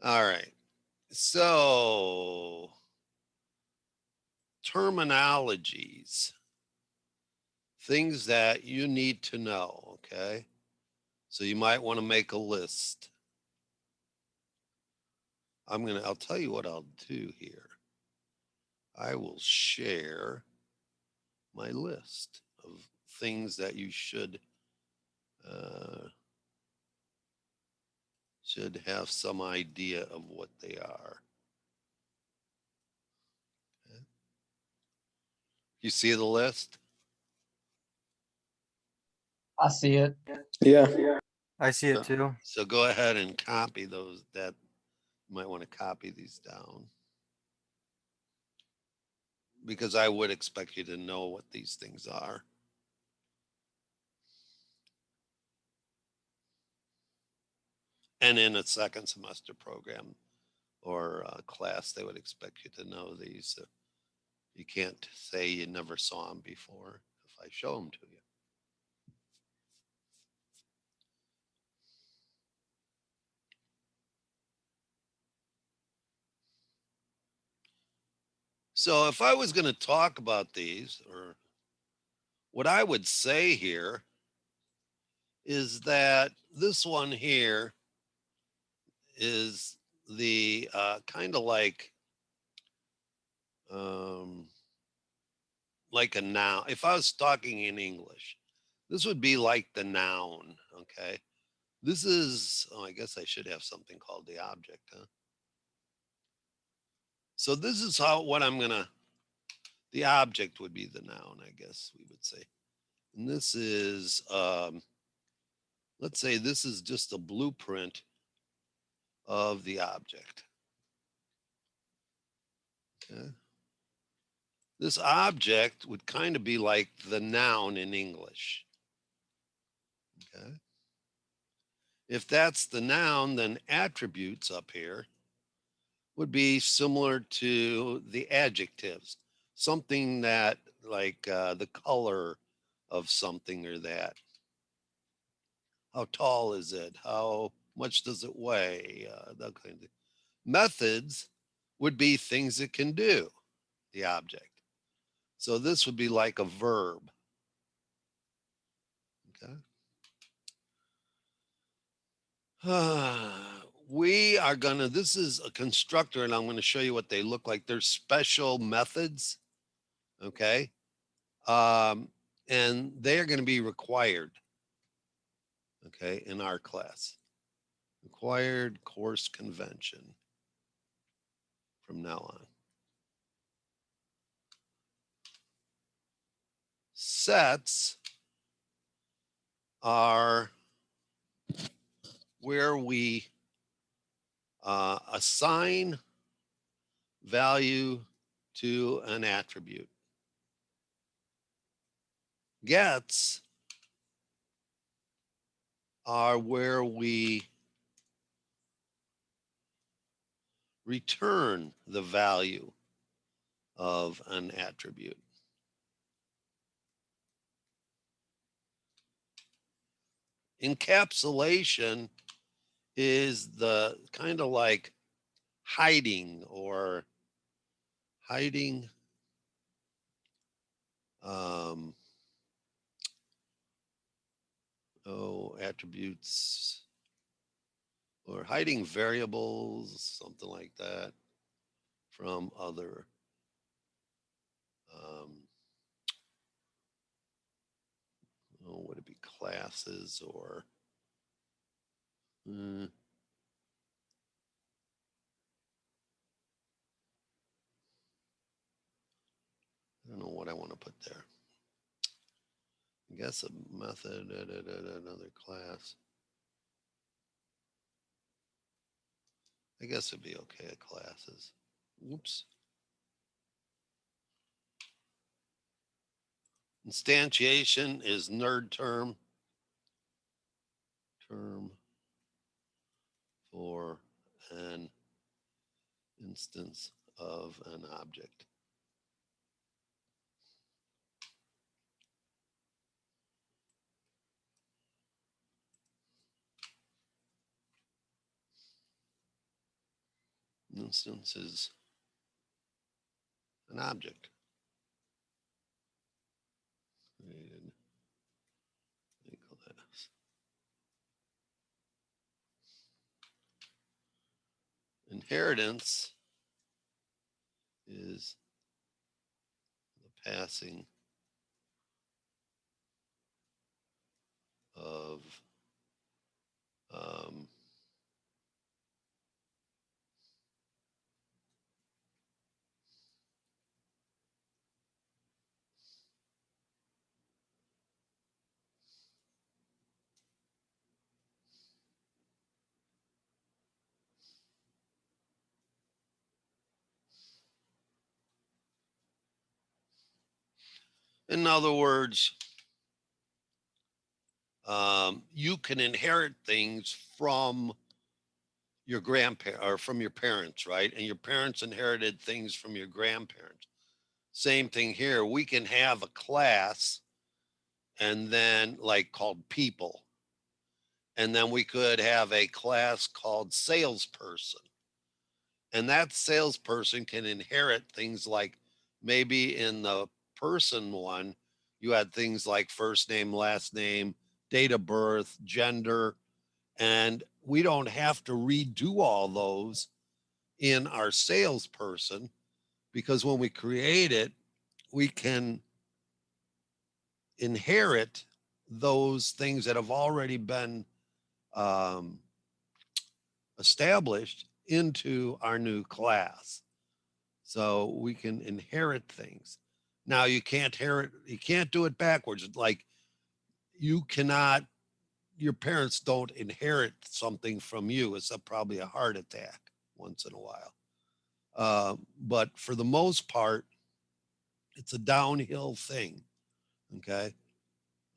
All right. So, terminologies, things that you need to know. Okay. So, you might want to make a list. I'll tell you what I'll do here. I will share my list of things that you uh, should have some idea of what they are. Okay. You see the list? I see it. Yeah. I see it So, too. so go ahead and copy those. That you might want to copy these down because I would expect you to know what these things are. And in a second semester program or class, they would expect you to know these. You can't say you never saw them before if I show them to you. So if I was going to talk about these, or what I would say here is that this one here is the kind of um, like a noun. If I was talking in English, this would be like the noun. Okay. This is, oh, I guess I should have something called the object, huh? So this is what I'm going to, the object would be the noun, I guess we would say. And this is, let's say this is just a blueprint of the object. Okay. This object would kind of be like the noun in English. Okay. If that's the noun, then attributes up here would be similar to the adjectives, something that like the color of something or that. How tall is it? How much does it weigh? That kind of thing. Methods would be things it can do, the object. So this would be like a verb. Okay. We are going to, this is a constructor, and I'm going to show you what they look like. They're special methods. Okay. And they are going to be required. Okay. In our class, required course convention from now on. Sets are where we assign value to an attribute. Gets are where we return the value of an attribute. Encapsulation is the kind of like hiding or hiding attributes or hiding variables, something like that, from other would it be classes or I don't know what I want to put there. I guess a method, another class. I guess it'd be okay at classes. Whoops. Instantiation is nerd term for an instance of an object. instance is an object created in class. Inheritance is the passing of um, in other words, you can inherit things from your grandparents or from your parents, right? And your parents inherited things from your grandparents. Same thing here. We can have a class and then like called people. And then we could have a class called salesperson. And that salesperson can inherit things like maybe in the person one, you had things like first name, last name, date of birth, gender, and we don't have to redo all those in our salesperson because when we create it, we can inherit those things that have already been um, established into our new class. So we can inherit things. Now you can't do it backwards. Like you cannot, your parents don't inherit something from you. It's probably a heart attack once in a while. But for the most part, it's a downhill thing. Okay.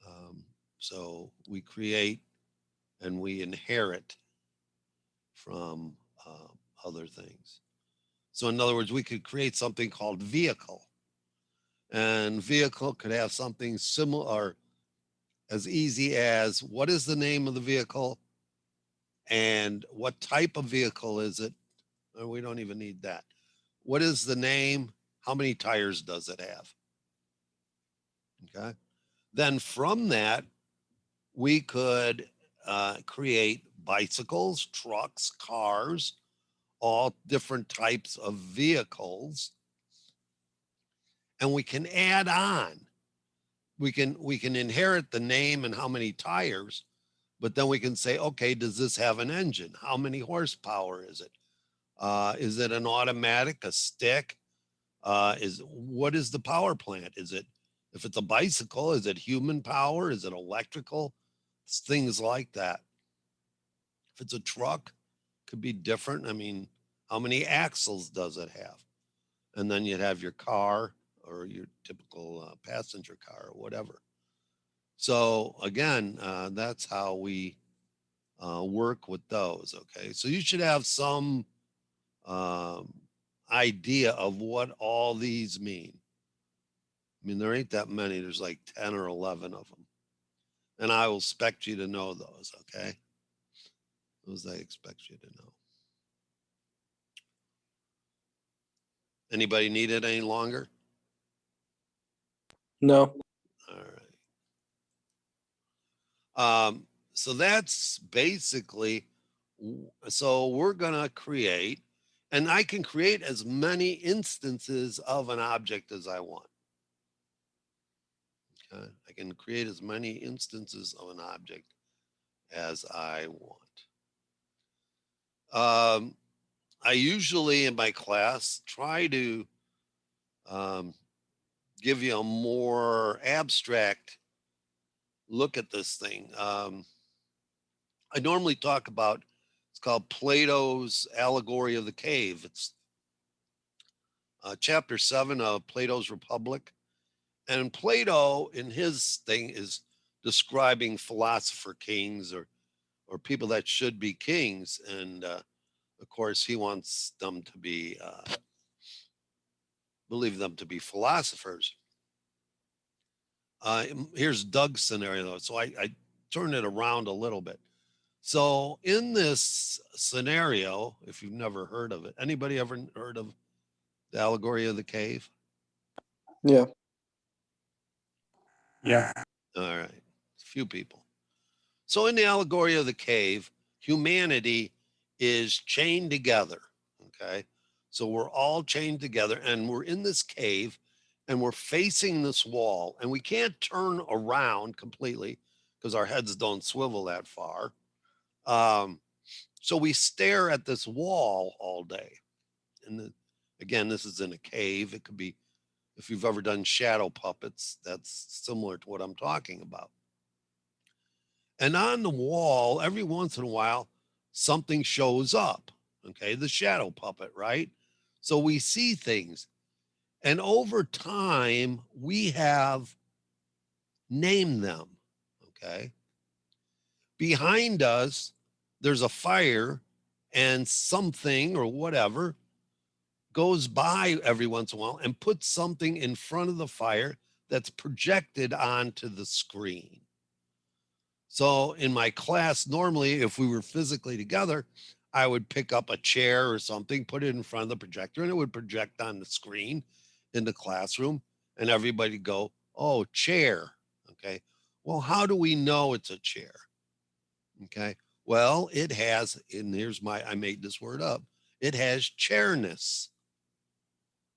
Um, so we create and we inherit from other things. So, in other words, we could create something called vehicle, and vehicle could have something similar or as easy as what is the name of the vehicle and what type of vehicle is it? Or we don't even need that. What is the name? How many tires does it have? Okay. Then from that, we could create bicycles, trucks, cars, all different types of vehicles, and we can add on. We can inherit the name and how many tires, but then we can say, okay, does this have an engine? How many horsepower is it? Is it an automatic, a stick? Is what is the power plant? Is it if it's a bicycle? Is it human power? Is it electrical? It's things like that. If it's a truck, could be different. I mean, how many axles does it have? And then you'd have your car or your typical passenger car or whatever. So again, that's how we work with those. Okay, so you should have some um, idea of what all these mean. I mean, there ain't that many. There's like 10 or 11 of them. And I will expect you to know those. Okay, those I expect you to know. Anybody need it any longer? No. All right. So that's basically, so we're going to create, and I can create as many instances of an object as I want. Okay. I can create as many instances of an object as I want. I usually in my class try to um, give you a more abstract look at this thing. I normally talk about it's called Plato's Allegory of the Cave. It's chapter 7 of Plato's Republic. And Plato, in his thing, is describing philosopher kings or people that should be kings. And of course, he wants them to be, believe them to be philosophers. Here's Doug's scenario, though. So I turn it around a little bit. So in this scenario, if you've never heard of it, anybody ever heard of the allegory of the cave? Yeah. Yeah. All right, a few people. So in the allegory of the cave, humanity is chained together. Okay. So we're all chained together and we're in this cave and we're facing this wall and we can't turn around completely because our heads don't swivel that far. So we stare at this wall all day. And again, this is in a cave. It could be, if you've ever done shadow puppets, that's similar to what I'm talking about. And on the wall, every once in a while, something shows up. Okay, the shadow puppet, right? So we see things. And over time, we have named them. Okay. Behind us, there's a fire and something or whatever goes by every once in a while and puts something in front of the fire that's projected onto the screen. So in my class, normally, if we were physically together, I would pick up a chair or something, put it in front of the projector, and it would project on the screen in the classroom, and everybody go, "Oh, chair." Okay. Well, how do we know it's a chair? Okay. Well, it has, and here's I made this word up. It has chairness.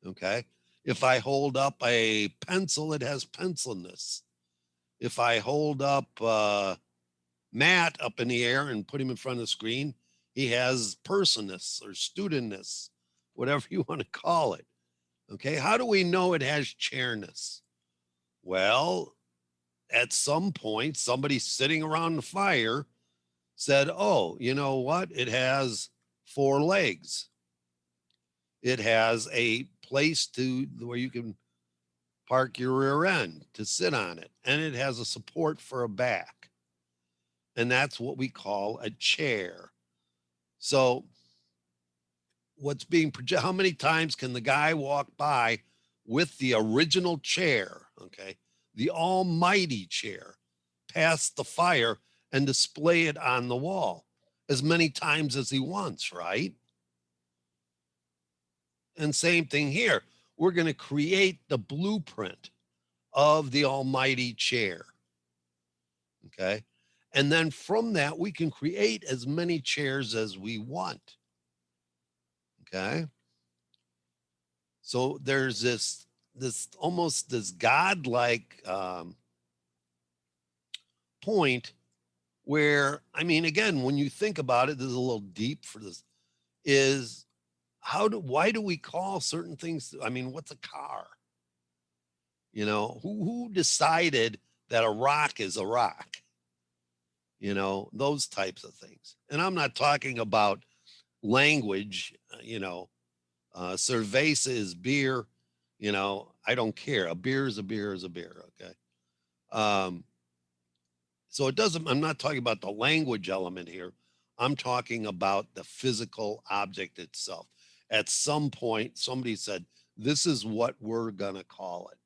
Okay. If I hold up a pencil, it has pencilness. If I hold up Matt up in the air and put him in front of the screen, he has personness or studentness, whatever you want to call it. Okay. How do we know it has chairness? Well, at some point, somebody sitting around the fire said, "Oh, you know what? It has four legs. It has a place to where you can park your rear end to sit on it, and it has a support for a back." And that's what we call a chair. So what's being projected, how many times can the guy walk by with the original chair, okay, the almighty chair, past the fire and display it on the wall as many times as he wants, right? And same thing here. We're going to create the blueprint of the almighty chair, okay? And then from that, we can create as many chairs as we want, okay? So there's this almost this godlike point where, I mean, again, when you think about it, this is a little deep for this. Is why do we call certain things? I mean, what's a car? You know, who decided that a rock is a rock? You know, those types of things. And I'm not talking about language. Cerveza is beer. You know, I don't care. A beer is a beer is a beer. Okay. Um, so it doesn't, I'm not talking about the language element here. I'm talking about the physical object itself. At some point, somebody said, this is what we're going to call it.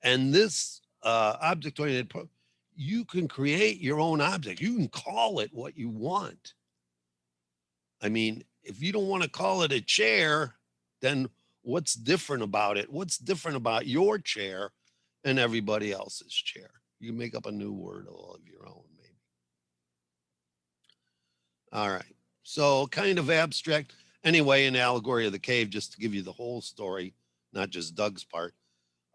And this object oriented, you can create your own object. You can call it what you want. I mean, if you don't want to call it a chair, then what's different about it? What's different about your chair and everybody else's chair? You make up a new word all of your own, maybe. All right. So kind of abstract. Anyway, in Allegory of the Cave, just to give you the whole story, not just Doug's part,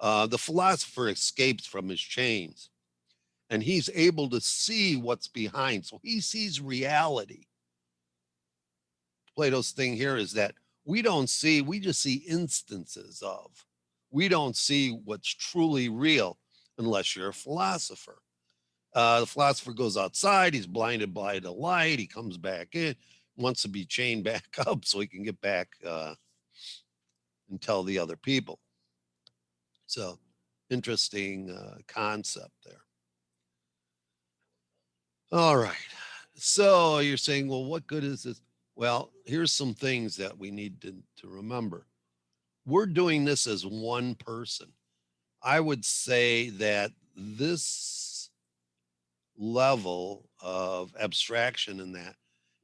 the philosopher escapes from his chains and he's able to see what's behind. So he sees reality. Plato's thing here is that we don't see, we just see instances of. We don't see what's truly real unless you're a philosopher. The philosopher goes outside, he's blinded by the light, he comes back in, wants to be chained back up so he can get back and tell the other people. So, interesting concept there. All right. So, you're saying, well, what good is this? Well, here's some things that we need to remember. We're doing this as one person. I would say that this level of abstraction in that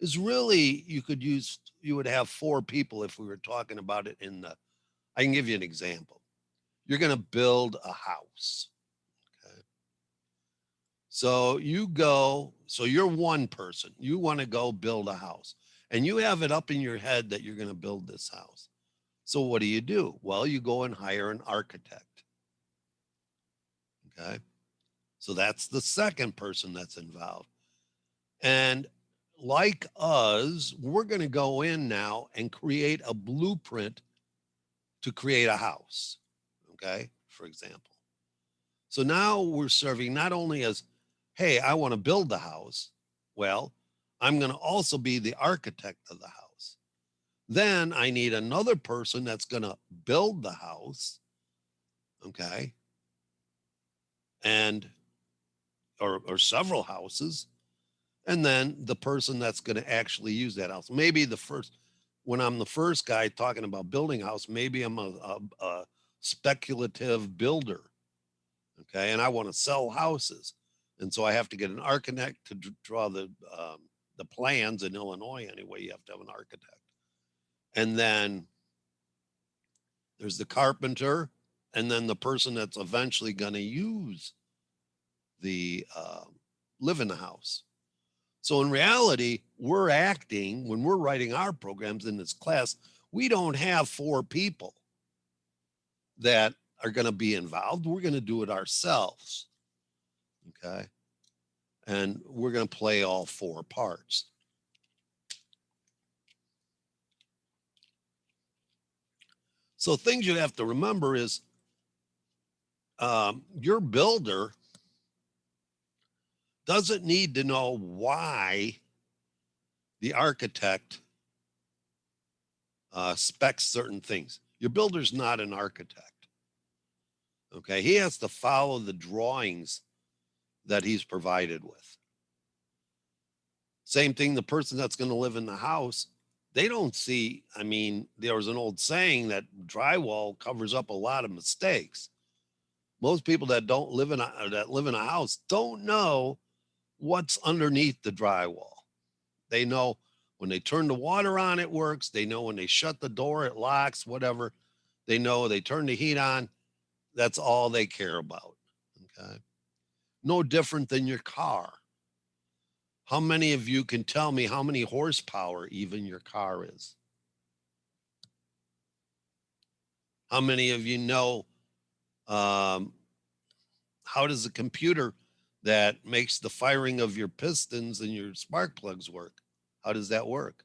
is really you would have four people if we were talking about it in the. I can give you an example. You're going to build a house. Okay. So you're one person. You want to go build a house and you have it up in your head that you're going to build this house. So what do? Well, you go and hire an architect. Okay. So that's the second person that's involved. And like us, we're going to go in now and create a blueprint to create a house. Okay. For example. So now we're serving not only as, hey, I want to build the house. Well, I'm going to also be the architect of the house. Then I need another person that's going to build the house. Okay. And, or several houses. And then the person that's going to actually use that house. Maybe when I'm the first guy talking about building a house, maybe I'm a speculative builder. Okay. And I want to sell houses. And so I have to get an architect to draw the plans in Illinois. Anyway, you have to have an architect. And then there's the carpenter, and then the person that's eventually going to use the live in the house. So in reality, we're acting when we're writing our programs in this class, we don't have four people that are going to be involved. We're going to do it ourselves. Okay. And we're going to play all four parts. So things you have to remember is your builder doesn't need to know why the architect specs certain things. Your builder's not an architect. Okay. He has to follow the drawings that he's provided with. Same thing, the person that's going to live in the house, they don't see. I mean, there was an old saying that drywall covers up a lot of mistakes. Most people that don't live in that live in a house don't know what's underneath the drywall. They know when they turn the water on, it works. They know when they shut the door, it locks, whatever. They know they turn the heat on. That's all they care about. Okay. No different than your car. How many of you can tell me how many horsepower even your car is? How many of you know um, how does the computer that makes the firing of your pistons and your spark plugs work? How does that work?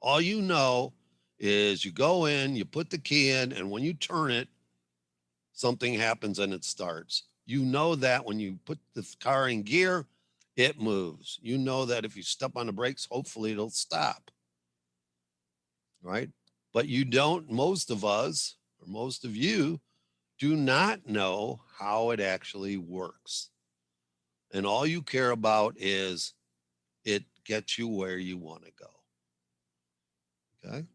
All you know is you go in, you put the key in, and when you turn it, something happens and it starts. You know that when you put the car in gear, it moves. You know that if you step on the brakes, hopefully it'll stop. Right? But you don't, most of us, or most of you, do not know how it actually works. And all you care about is it gets you where you want to go. Okay.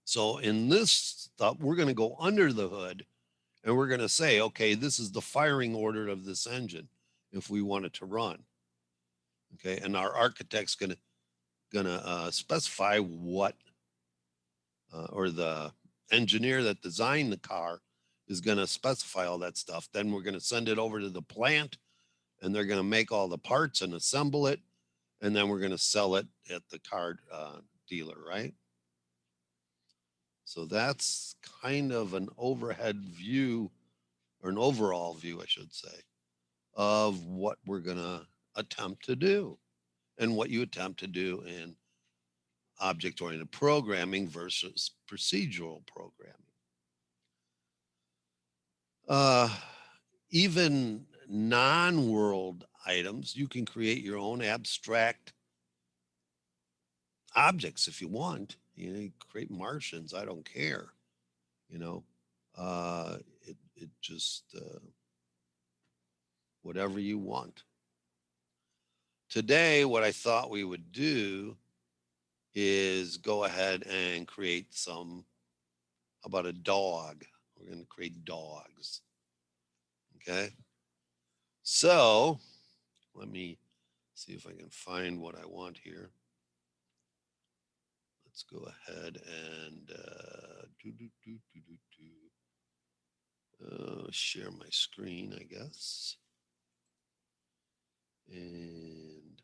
So in this stuff, we're going to go under the hood and we're going to say, okay, this is the firing order of this engine if we want it to run. Okay. And our architect's going to specify what, or the engineer that designed the car is going to specify all that stuff. Then we're going to send it over to the plant and they're going to make all the parts and assemble it. And then we're going to sell it at the car dealer, right? So that's kind of an overhead view, or an overall view, I should say, of what we're going to attempt to do and what you attempt to do in object-oriented programming versus procedural programming. Uh, Even non-world items, you can create your own abstract objects if you want. You know, you create Martians. I don't care. You know, it just whatever you want. Today, what I thought we would do is go ahead and create some. How about a dog? We're going to create dogs. Okay. So let me see if I can find what I want here. Let's go ahead and share my screen, I guess. And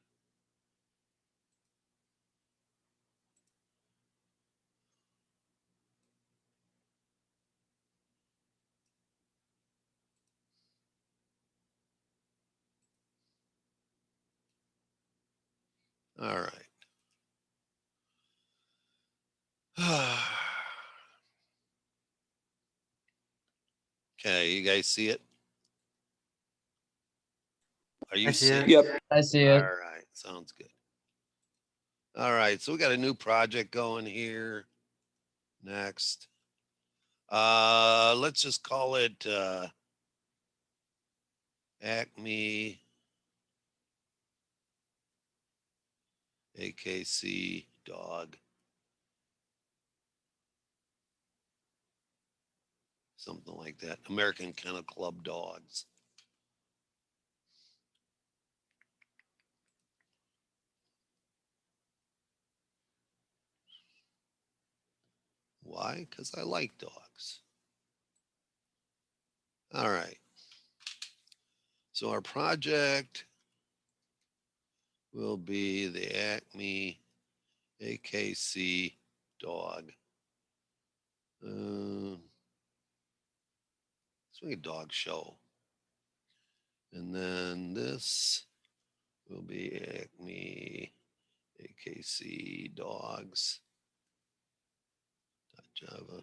all right. Okay, you guys see it? Are you I see seeing it. it? Yep. I see All it. right, sounds good. All right, so we got a new project going here. Next. Let's just call it Acme AKC Dog. Something like that. American Kennel Club Dogs. Why? Because I like dogs. All right. So our project will be the Acme AKC Dog. It's like a dog show. And then this will be Acme AKC Dogs. Java.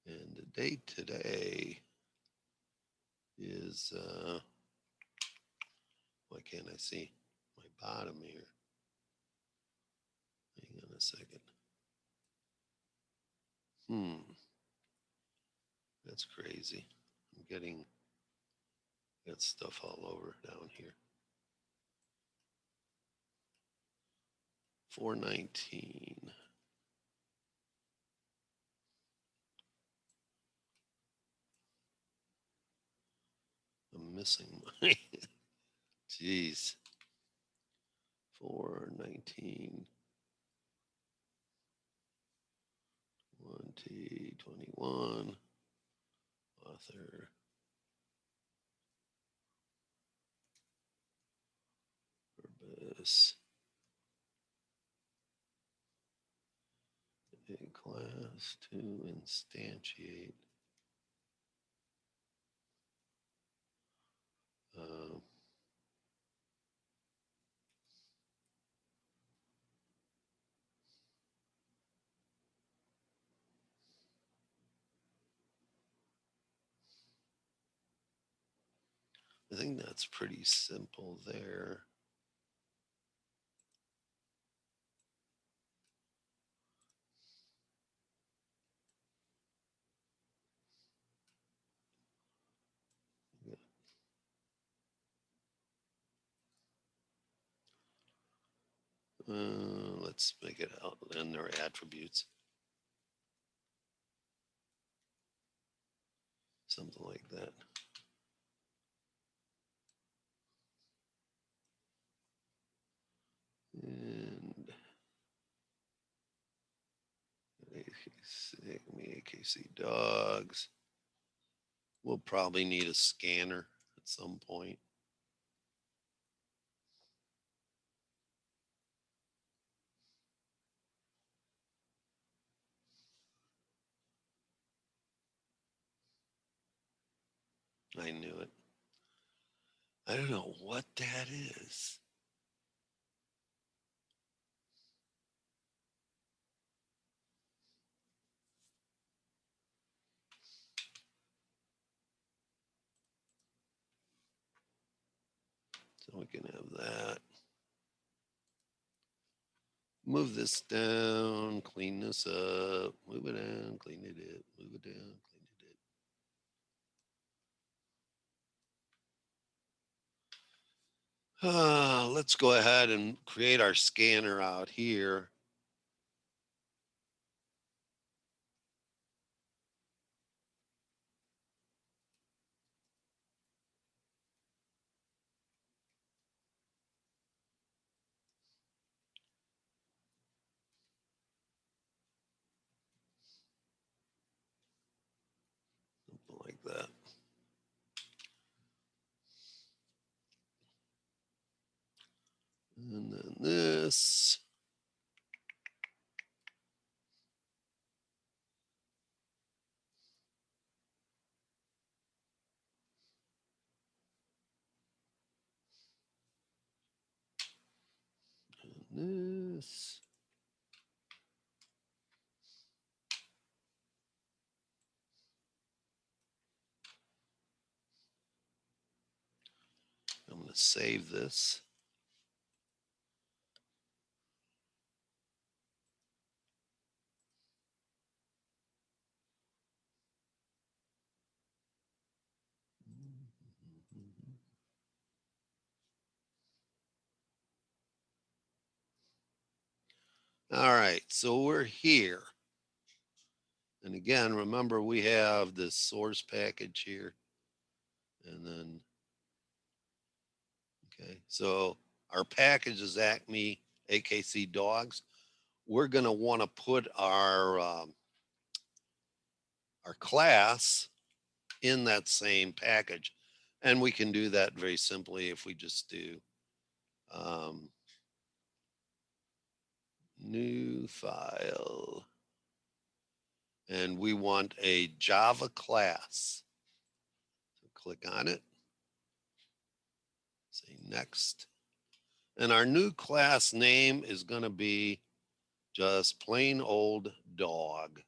And the date today is, why can't I see my bottom here? Hang on a second. That's crazy. I'm getting got stuff all over down here. 419. I'm missing my. Jeez. 419. 1T21. Author. Purpose. A class to instantiate. Um, I think that's pretty simple there. Let's make it out in their attributes. Something like that. And AKC Dogs. We'll probably need a scanner at some point. I knew it. I don't know what that is. So we can have that. Move this down, clean this up, move it down, clean it up, move it down, clean it up. Let's go ahead and create our scanner out here. And then this. And this. I'm going to save this. All right, so we're here. And again, remember we have this source package here. And then, okay, so our package is Acme AKC Dogs. We're going to want to put our class in that same package. And we can do that very simply if we just do new file. And we want a Java class. So click on it. Say next. And our new class name is going to be just plain old dog.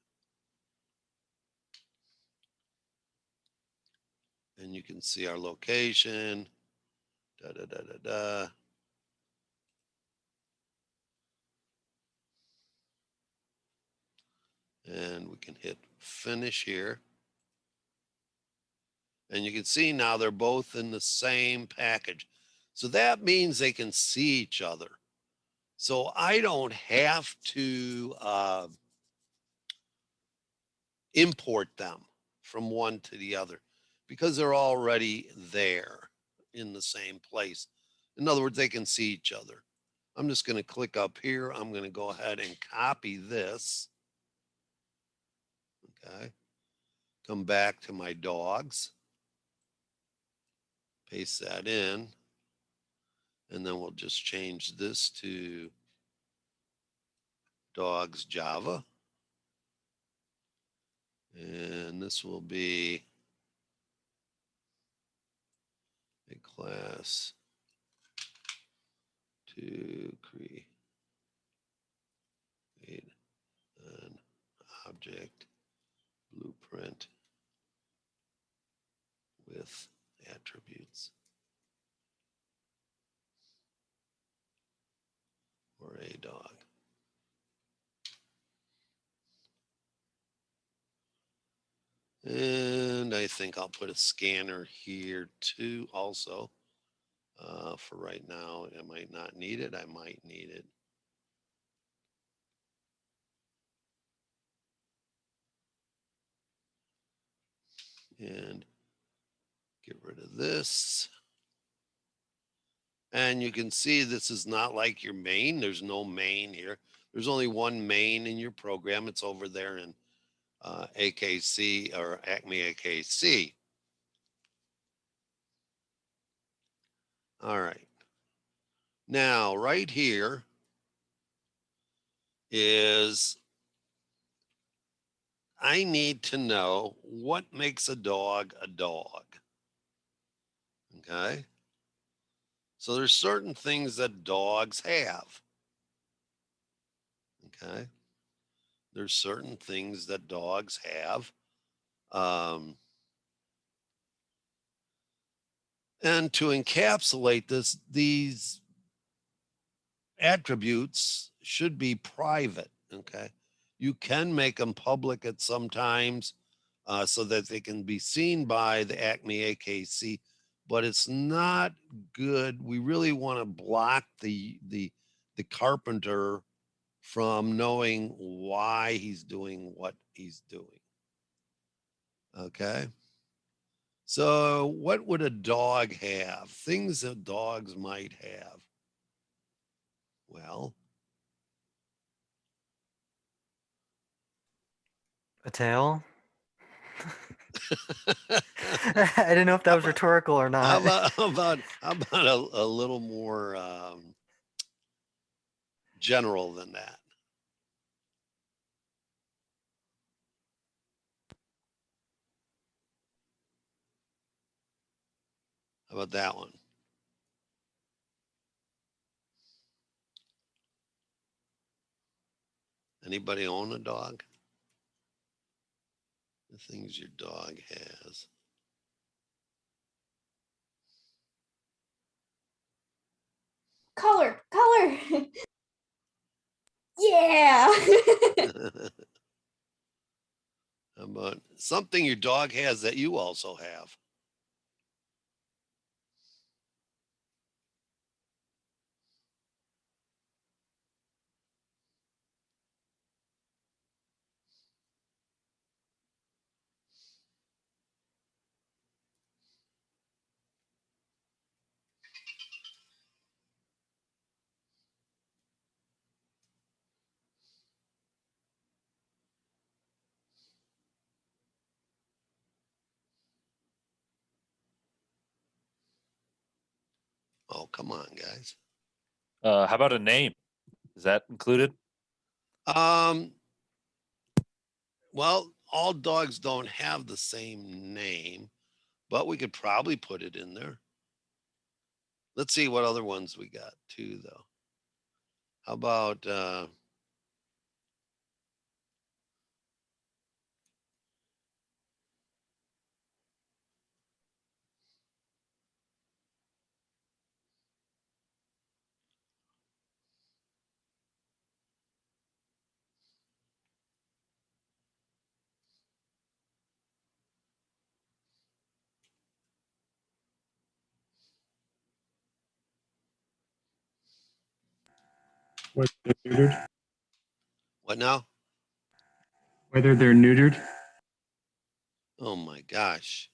And you can see our location. Da da da da da. And we can hit finish here. And you can see now they're both in the same package. So that means they can see each other. So I don't have to import them from one to the other because they're already there in the same place. In other words, they can see each other. I'm just going to click up here. I'm going to go ahead and copy this. Okay. Come back to my dogs. Paste that in. And then we'll just change this to dogs Java. And this will be a class to create an object blueprint with attributes for a dog. And I think I'll put a scanner here too also. For right now, I might not need it. I might need it. And get rid of this. And you can see this is not like your main. There's no main here. There's only one main in your program. It's over there in AKC or Acme AKC. All right. Now, right here is I need to know what makes a dog a dog. Okay. So there's certain things that dogs have. Okay. There's certain things that dogs have. And to encapsulate this, these attributes should be private. Okay. You can make them public at some times so that they can be seen by the Acme AKC, but it's not good. We really want to block the carpenter from knowing why he's doing what he's doing. Okay. So, what would a dog have? Things that dogs might have. Well, A tail? I didn't know if that was rhetorical or not. how about a little more general than that. How about that one? Anybody own a dog? The things your dog has. Color. Yeah. How about something your dog has that you also have? Oh, come on, guys. How about a name? Is that included? Well, all dogs don't have the same name, but we could probably put it in there. Let's see what other ones we got too, though. How about Whether they're neutered. what now? Whether they're neutered. Oh my gosh.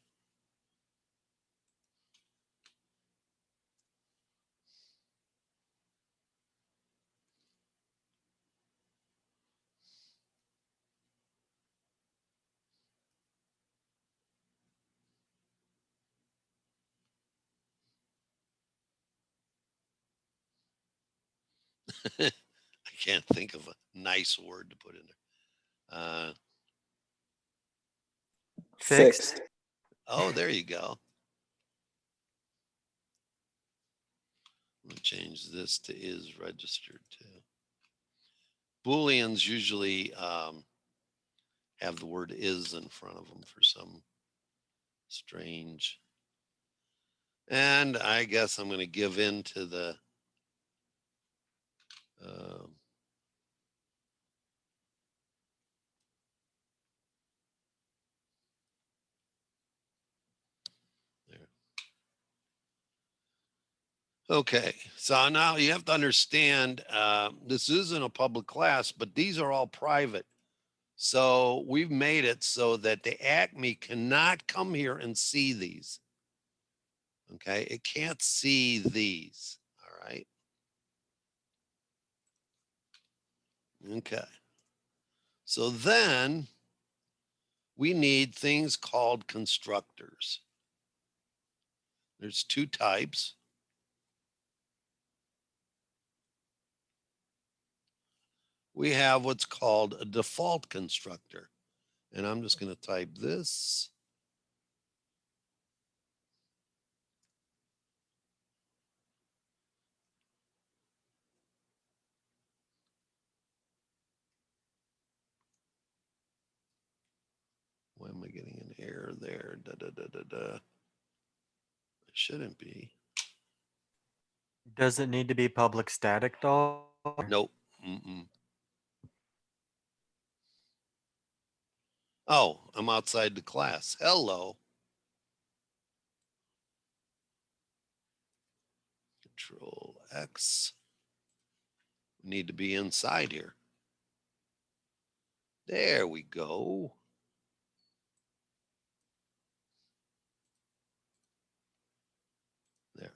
I can't think of a nice word to put in there. Fixed. Oh, there you go. I'm gonna change this to is registered too. Booleans usually have the word is in front of them for some strange. And I guess I'm going to give in to the there. Okay, so now you have to understand this isn't a public class, but these are all private. So we've made it so that the Acme cannot come here and see these. Okay, it can't see these. All right. Okay. So then we need things called constructors. There's two types. We have what's called a default constructor. And I'm just going to type this. Why am I getting an error there? Da, da, da, da, da. It shouldn't be. Does it need to be public static dog? Nope. Mm-mm. Oh, I'm outside the class. Hello. Control X. We need to be inside here. There we go. There.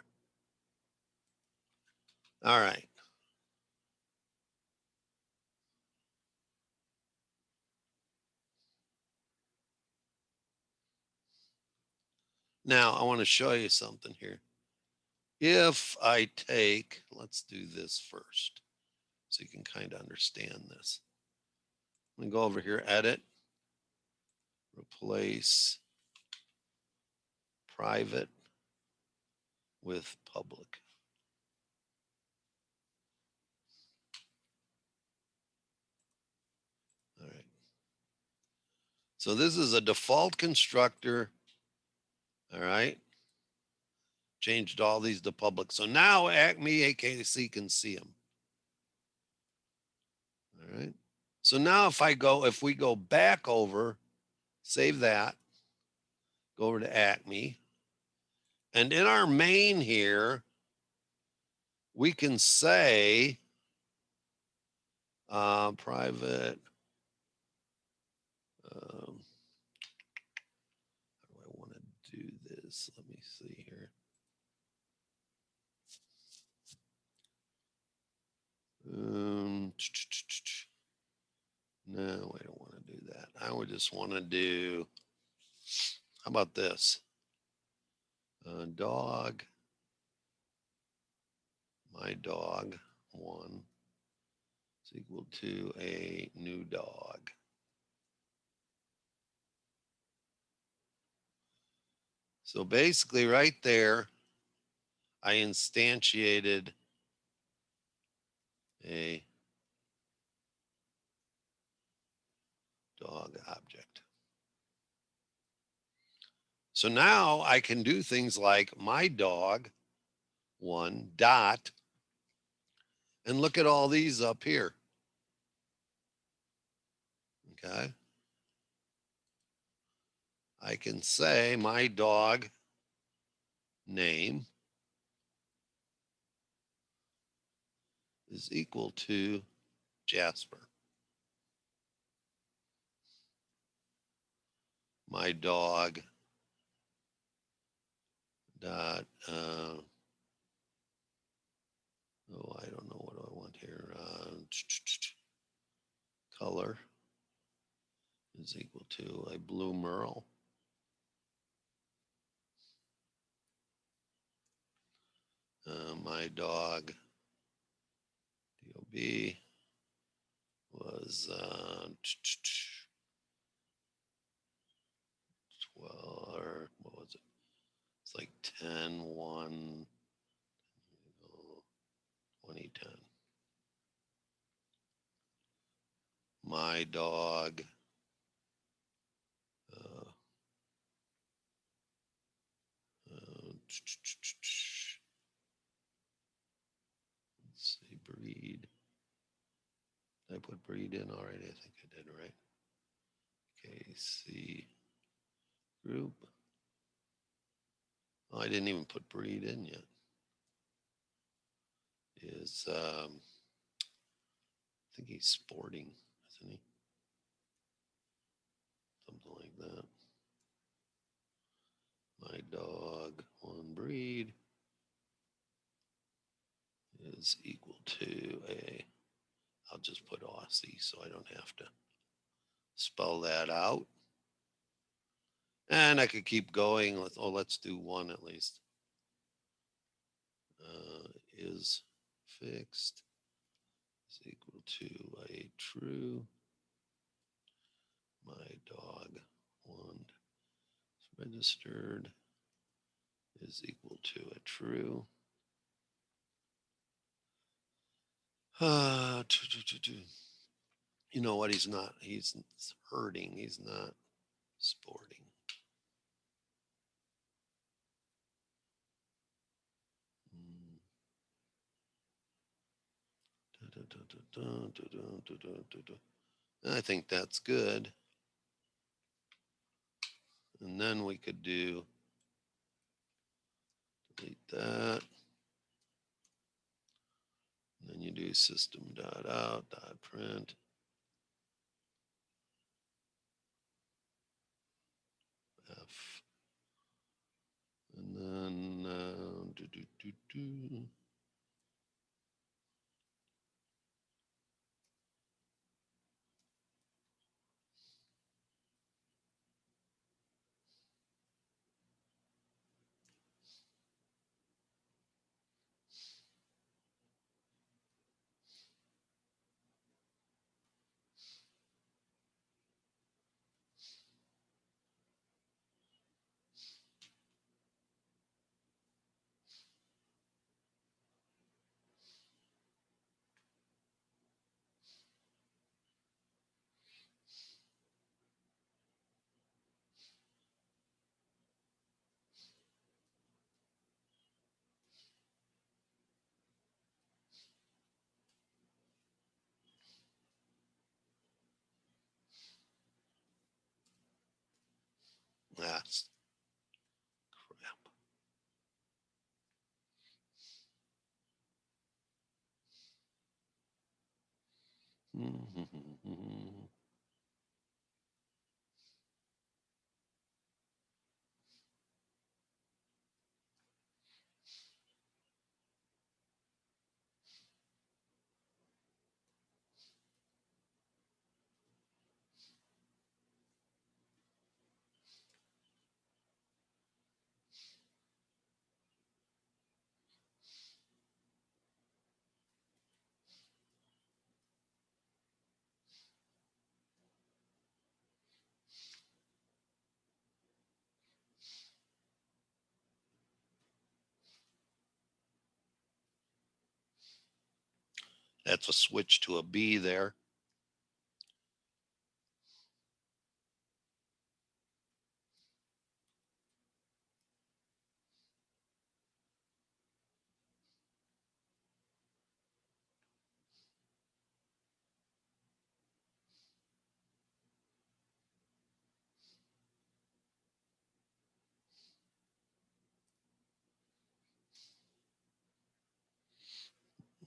All right. Now I want to show you something here. If I take, let's do this first. so you can kind of understand this. I'm going to go over here, edit, replace private with public. All right. So this is a default constructor. All right. Changed all these to public. So now Acme AKC can see them. All right. So now if we go back over, save that, go over to Acme, and in our main here, we can say private. How do I want to do this? Let me see here. No, I don't want to do that. I would just want to do, how about this? Dog, my dog, 1 is equal to a new dog. So basically right there, I instantiated a dog object. So now I can do things like my dog, 1 dot, and look at all these up here. Okay. I can say my dog name is equal to Jasper. My dog dot I don't know what do I want here. Color is equal to a blue merle. My dog DOB was 12, or what was it? It's like 10-1, 2010. My dog let's see, breed. Did I put breed in already? I think I did, right? AKC group. Oh, I didn't even put breed in yet. Is I think he's sporting, isn't he? Something like that. My dog 1 breed is equal to a, I'll just put Aussie so I don't have to spell that out. And I could keep going. Let's do 1 at least. Is fixed is equal to a true. My dog 1 is registered is equal to a true. You know what? He's not. He's herding. He's not sporting. I think that's good. And then we could do, delete that. And then you do system.out.print. F. And then That's crap. That's a switch to a B there.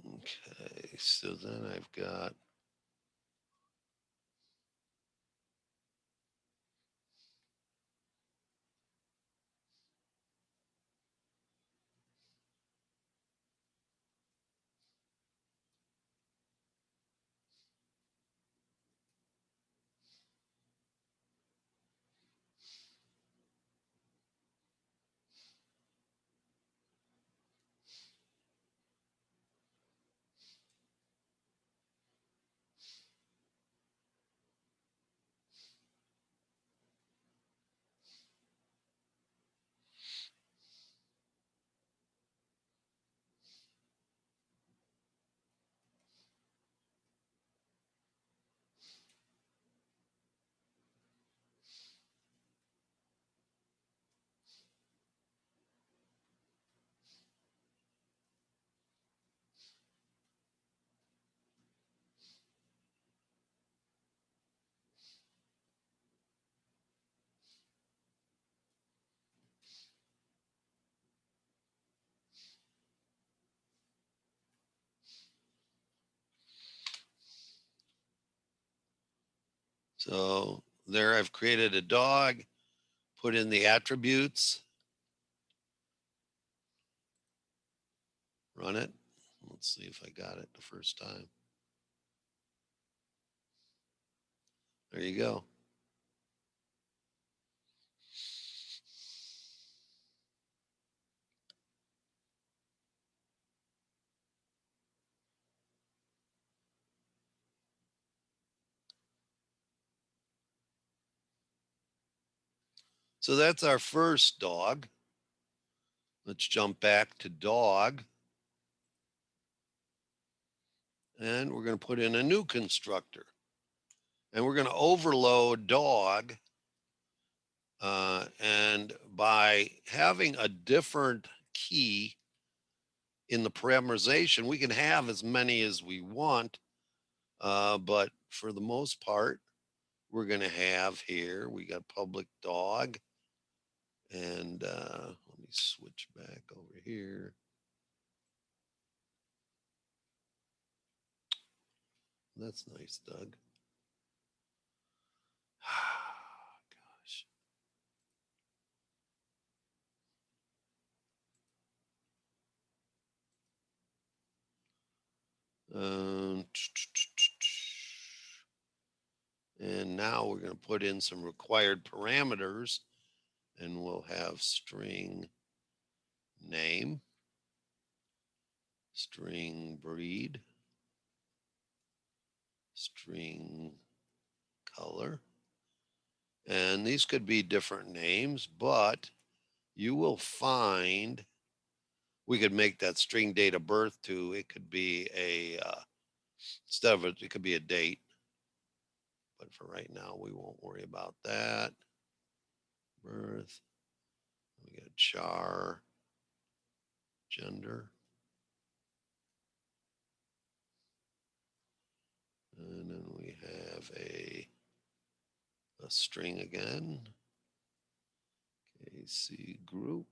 Okay, so then I've got so there I've created a dog, put in the attributes, run it. Let's see if I got it the first time. There you go. So that's our first dog. Let's jump back to dog. And we're going to put in a new constructor. And we're going to overload dog. And by having a different key in the parameterization, we can have as many as we want. But for the most part, we're going to have here, we got public dog. And let me switch back over here. That's nice, Doug. Gosh. And now we're going to put in some required parameters, and we'll have string name, string breed, string color. And these could be different names, but you will find we could make that string date of birth too. It could be a, instead of it could be a date. But for right now, we won't worry about that. Birth. We got char, gender. And then we have a string again. AKC group.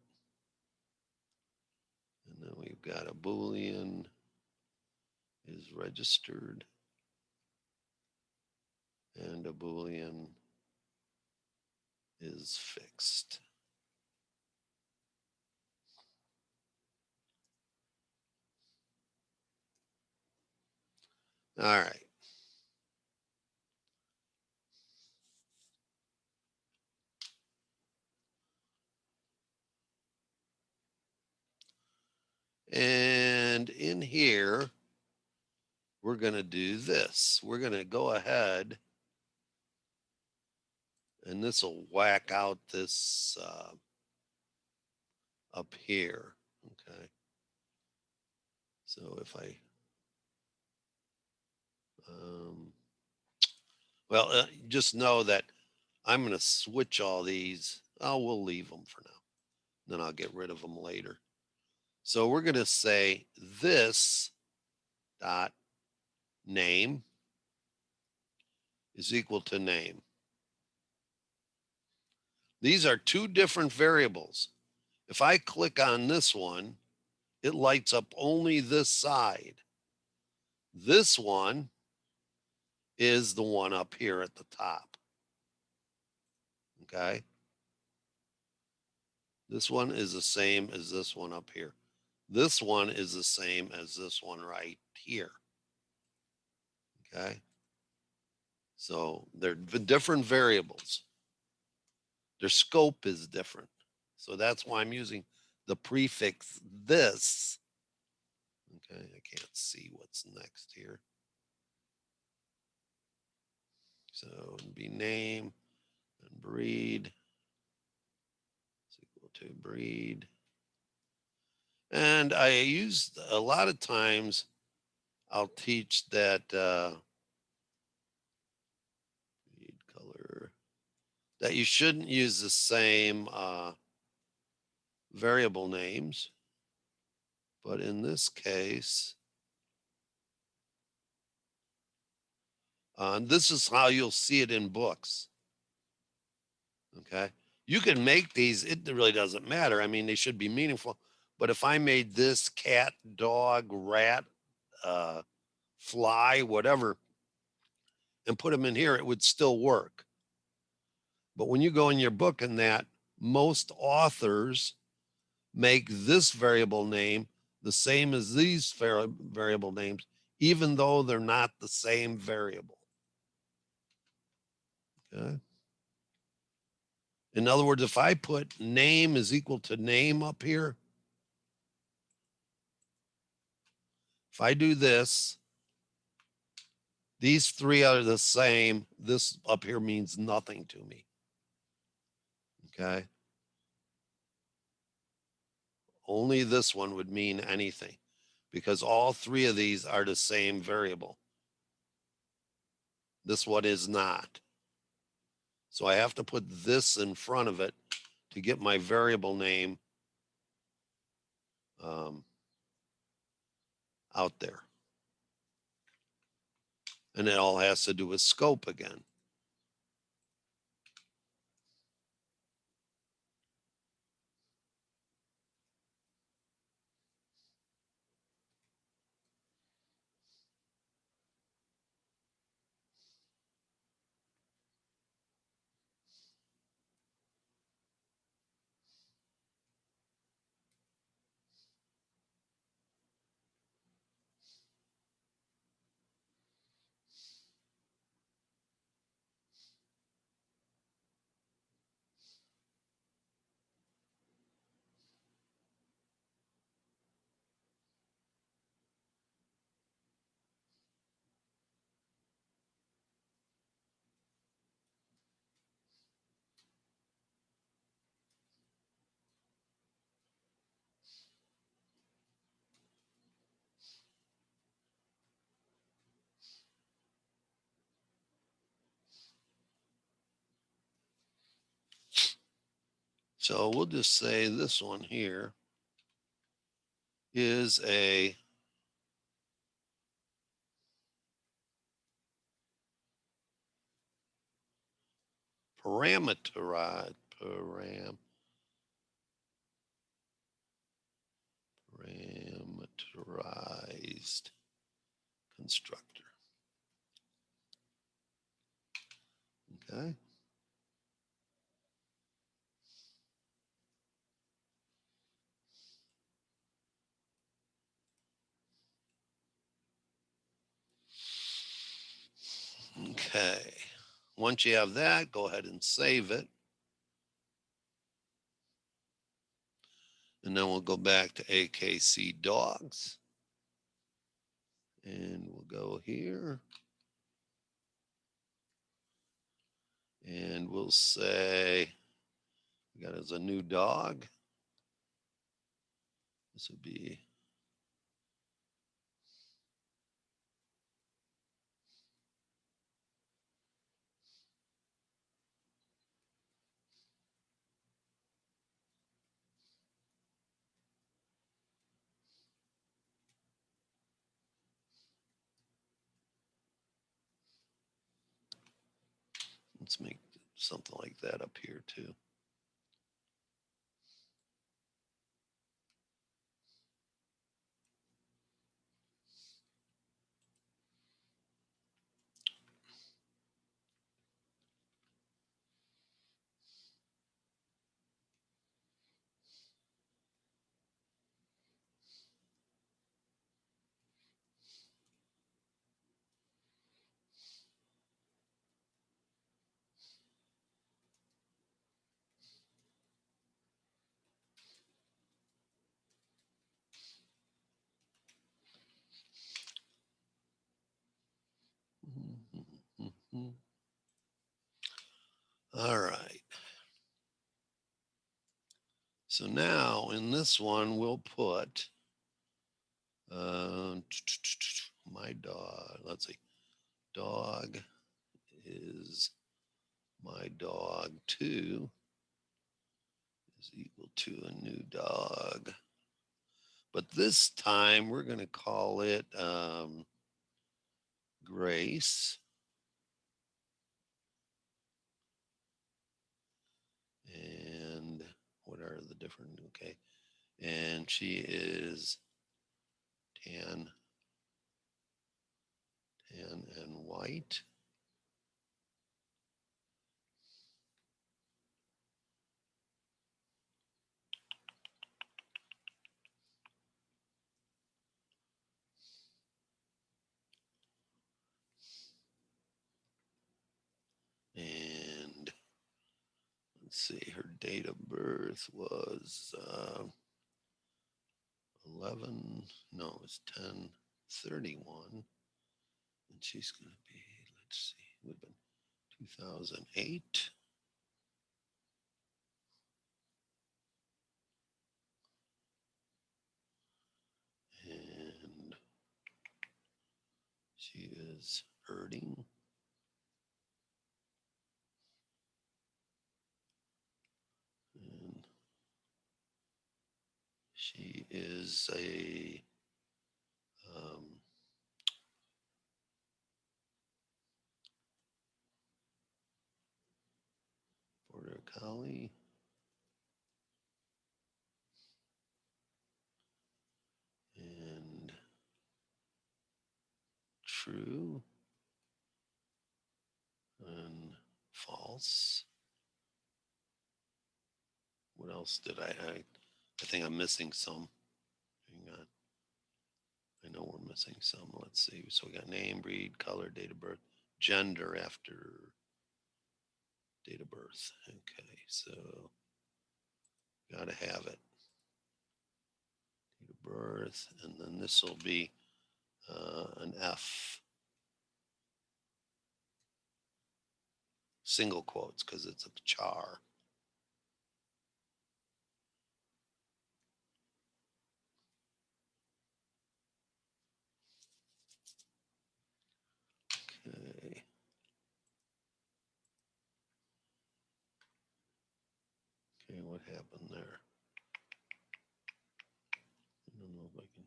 And then we've got a Boolean is registered and a Boolean is fixed. All right. And in here, we're going to do this. We're going to go ahead and this will whack out this up here. Okay. So if I, well, just know that I'm going to switch all these. Oh, we'll leave them for now. Then I'll get rid of them later. So we're going to say this dot name is equal to name. These are two different variables. If I click on this one, it lights up only this side. This one is the one up here at the top. Okay. This one is the same as this one up here. This one is the same as this one right here. Okay. So they're different variables. Their scope is different. So that's why I'm using the prefix this. Okay, I can't see what's next here. So it'd be name and breed. It's equal to breed. And I use a lot of times I'll teach that breed color, that you shouldn't use the same variable names. But in this case, this is how you'll see it in books. Okay. You can make these, it really doesn't matter. I mean, they should be meaningful. But if I made this cat, dog, rat, fly, whatever, and put them in here, it would still work. But when you go in your book and that, most authors make this variable name the same as these variable names, even though they're not the same variable. Okay. In other words, if I put name is equal to name up here, if I do this, these three are the same. This up here means nothing to me. Okay. Only this one would mean anything because all three of these are the same variable. This one is not. So I have to put this in front of it to get my variable name out there. And it all has to do with scope again. So we'll just say this one here is a parameterized, parameterized constructor. Okay. Okay. Once you have that, go ahead and save it. And then we'll go back to AKC Dogs. And we'll go here. And we'll say, we got as a new dog. This would be let's make something like that up here too. All right. So now in this one, we'll put my dog. Let's see. Dog is my dog 2 is equal to a new dog. But this time we're going to call it Grace. And what are the different? Okay. And she is tan and white. And let's see, her date of birth was 11, no, it's 10/31. And she's going to be, let's see, it would have been 2008. And she is herding. And she is a border collie. And true and false. What else did I think I'm missing some. Hang on. I know we're missing some. Let's see. So we got name, breed, color, date of birth, gender after date of birth. Okay, so gotta have it. Date of birth, and then this will be an F. Single quotes because it's a char. Okay. Okay, what happened there? I don't know if I can.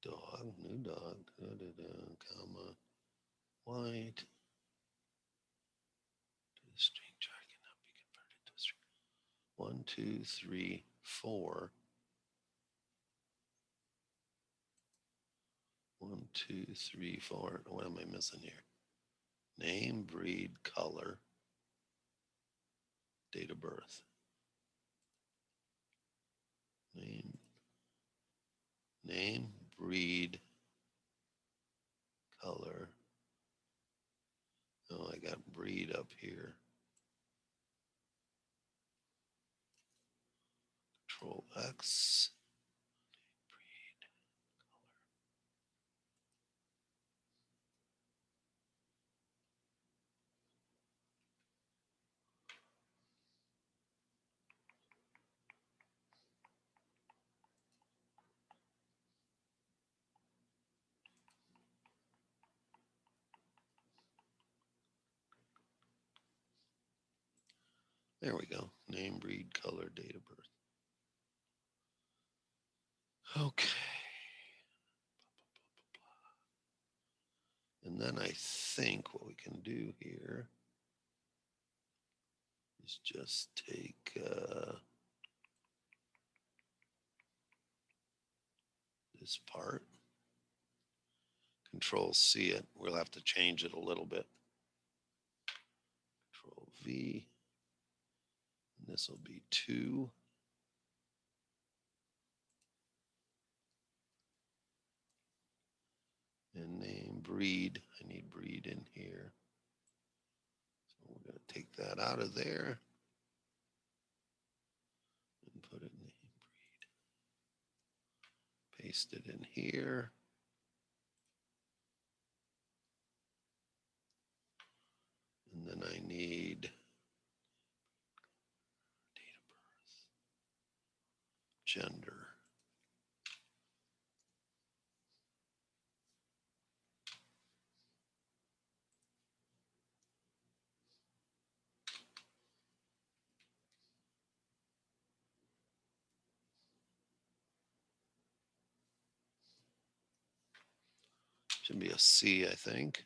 Dog, new dog, comma, white. To the string char cannot be converted to a string. 1, 2, 3, 4. 1, 2, 3, 4. What am I missing here? Name, breed, color, date of birth. Name, breed, color. Oh, I got breed up here. Control X. Breed, There we go. Name, breed, color, date of birth. Okay. And then I think what we can do here is just take this part, Control C it. We'll have to change it a little bit. Control V. And this will be 2. And name, breed. I need breed in here. So we're going to take that out of there and put it name, breed. Paste it in here. And then I need date of birth, gender. Should be a C, I think.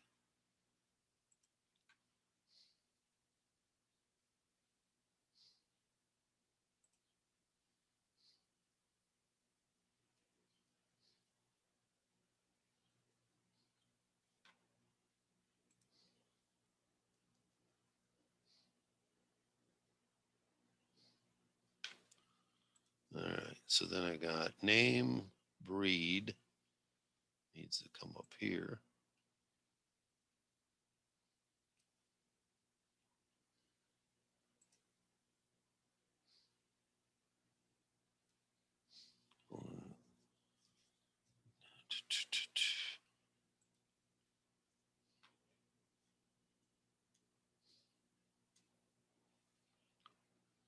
All right, so then I got name, breed, needs to come up here.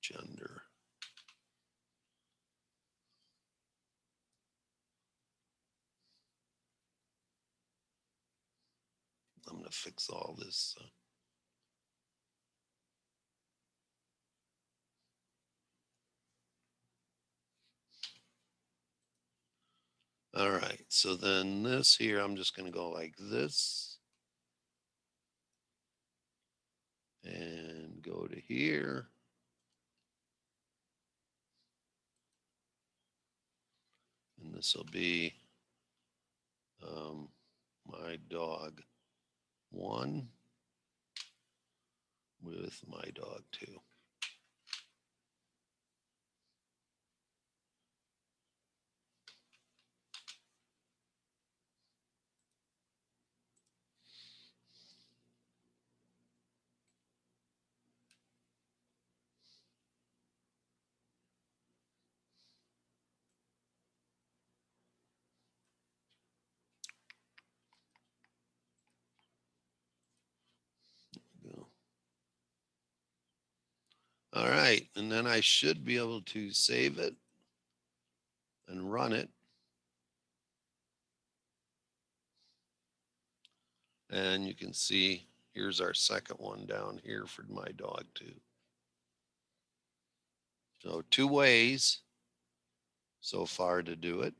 Gender. I'm going to fix all this. All right, so then this here, I'm just going to go like this and go to here. And this will be my dog 1 with my dog 2. Go. All right, and then I should be able to save it and run it. And you can see here's our second one down here for my dog 2. So 2 ways so far to do it.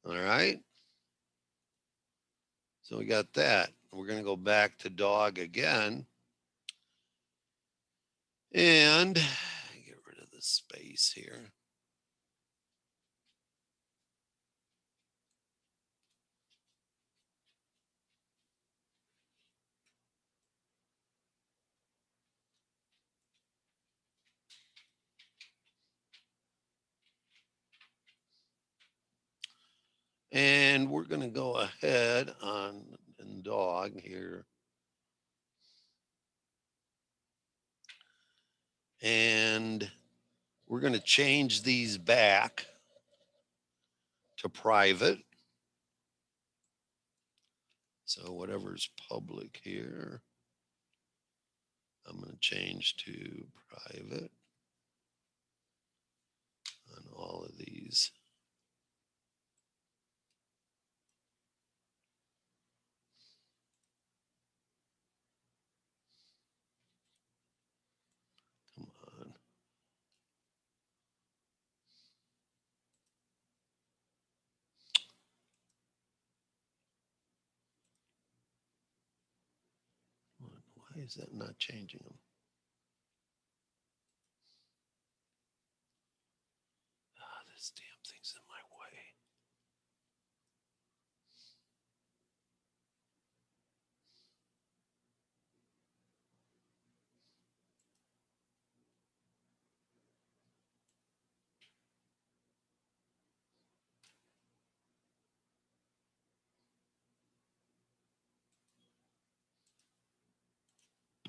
All right. So we got that. We're going to go back to dog again. And get rid of the space here. And we're going to go ahead on in dog here. And we're going to change these back to private. So whatever's public here, I'm going to change to private on all of these. Come on. Why is that not changing them? Ah, this damn thing's in my way.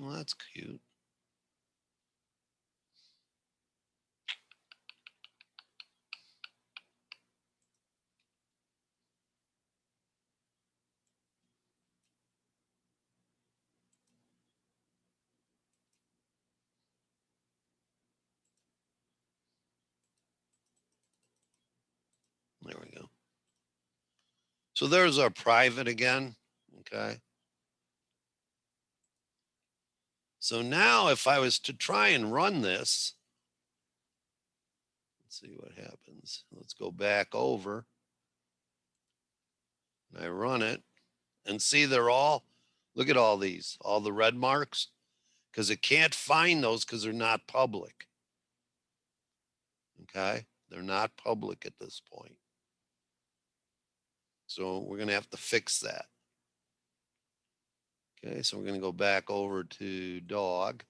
Well, that's cute. There we go. So there's our private again. Okay. So now if I was to try and run this, let's see what happens. Let's go back over. And I run it and see they're all, look at all these, all the red marks, because it can't find those because they're not public. Okay. They're not public at this point. So we're going to have to fix that. Okay. So we're going to go back over to dog.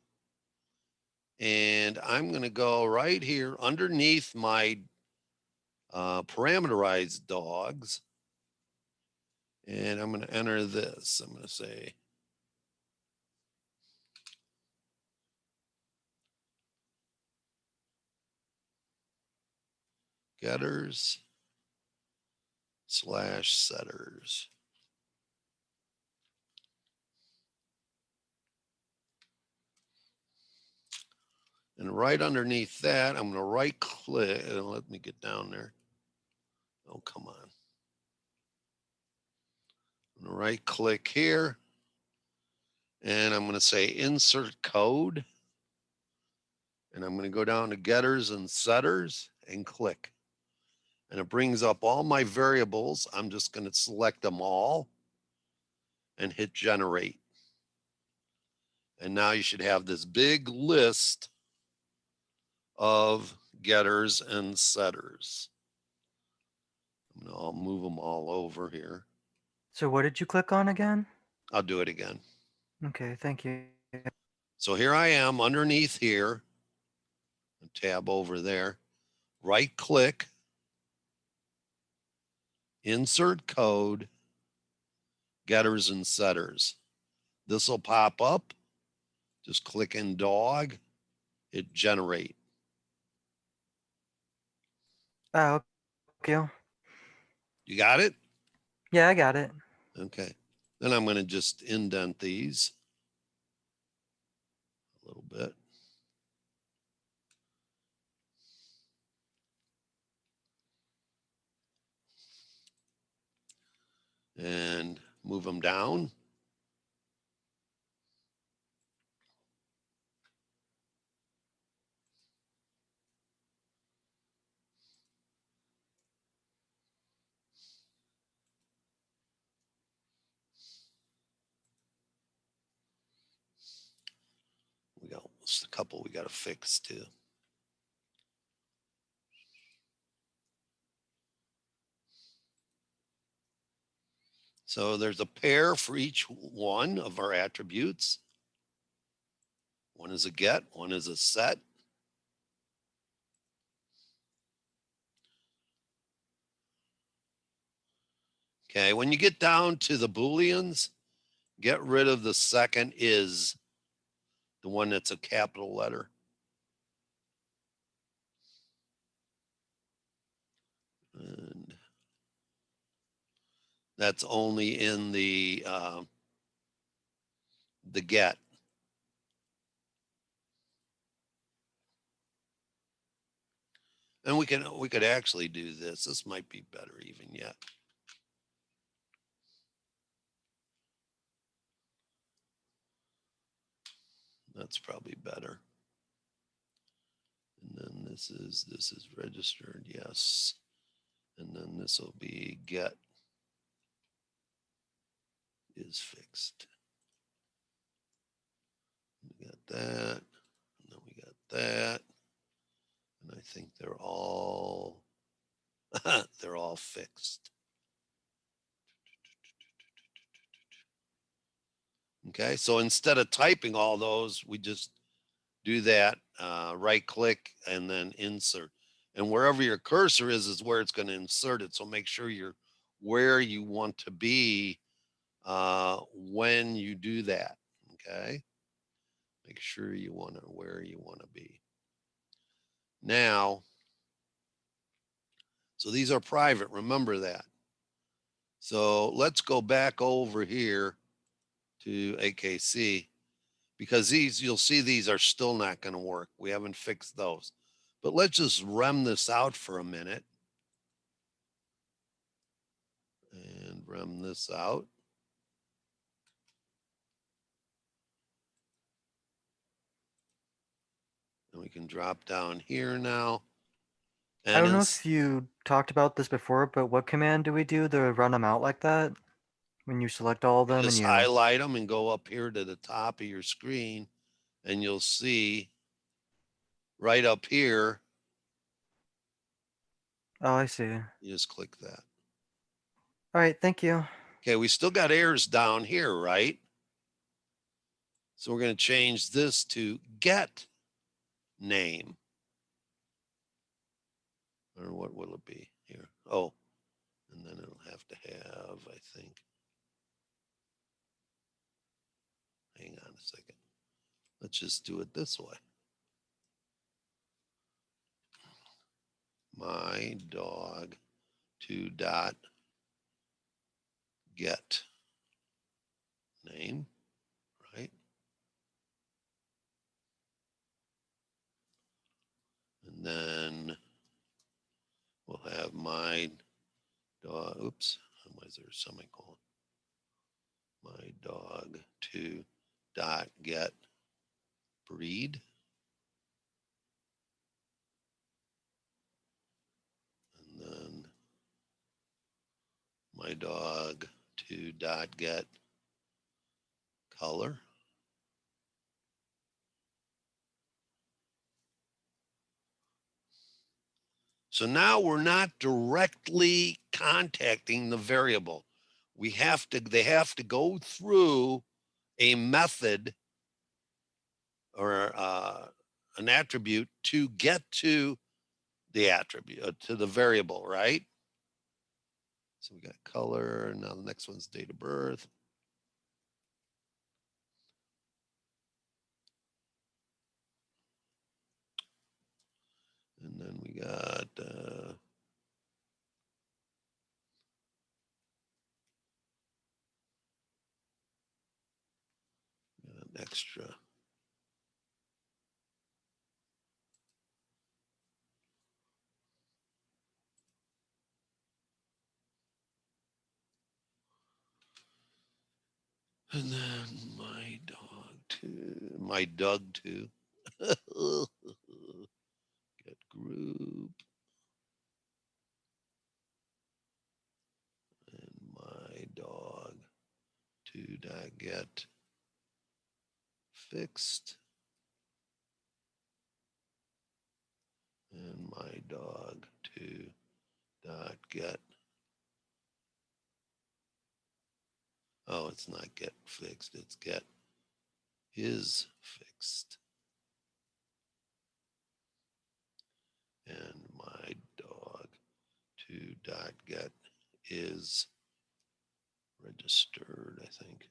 And I'm going to go right here underneath my parameterized dogs. And I'm going to enter this. I'm going to say getters / setters. And right underneath that, I'm going to right click and let me get down there. Oh, come on. I'm going to right click here and I'm going to say insert code. And I'm going to go down to getters and setters and click. And it brings up all my variables. I'm just going to select them all and hit generate. And now you should have this big list of getters and setters. I'll move them all over here. So what did you click on again? I'll do it again. Okay, thank you. So here I am underneath here. Tab over there. Right click. Insert code. Getters and setters. This will pop up. Just click in dog. Hit generate. Oh, okay. You got it? Yeah, I got it. Okay. Then I'm going to just indent these a little bit. And move them down. couple we got to fix too. So there's a pair for each one of our attributes. One is a get, one is a set. Okay, when you get down to the Booleans, get rid of the second is, the one that's a capital letter. And that's only in the get. And we could actually do this. This might be better even yet. That's probably better. And then this is registered, yes. And then this will be get is fixed. We got that, and then we got that. And I think they're all they're all fixed. Okay, so instead of typing all those, we just do that, right click and then insert. And wherever your cursor is where it's going to insert it. So make sure you're where you want to be when you do that. Okay, make sure you want to where you want to be. Now, so these are private, remember that. So let's go back over here to AKC, because these, you'll see these are still not going to work. We haven't fixed those. But let's just rem this out for a minute. And rem this out. And we can drop down here now. And I don't know if you talked about this before, but what command do we do to run them out like that? When you select all of them and just you... highlight them and go up here to the top of your screen, and you'll see right up here. Oh, I see. You just click that. All right, thank you. Okay, we still got errors down here, right? So we're going to change this to get name. Or what will it be here? Oh, and then it'll have to have, I think. Hang on a second. Let's just do it this way. My dog to dot get name, right? And then we'll have my dog, oops, why is there a semicolon? My dog to dot get breed. And then my dog to dot get color. So now we're not directly contacting the variable. They have to go through a method or an attribute to get to the attribute, to the variable, right? So we got color. Now the next one's date of birth. And then we got an extra. And then my dog too. Get group. And my dog to get fixed. dog to dot get. Oh, it's not get fixed, it's get is fixed. And my dog to dot get is registered, I think.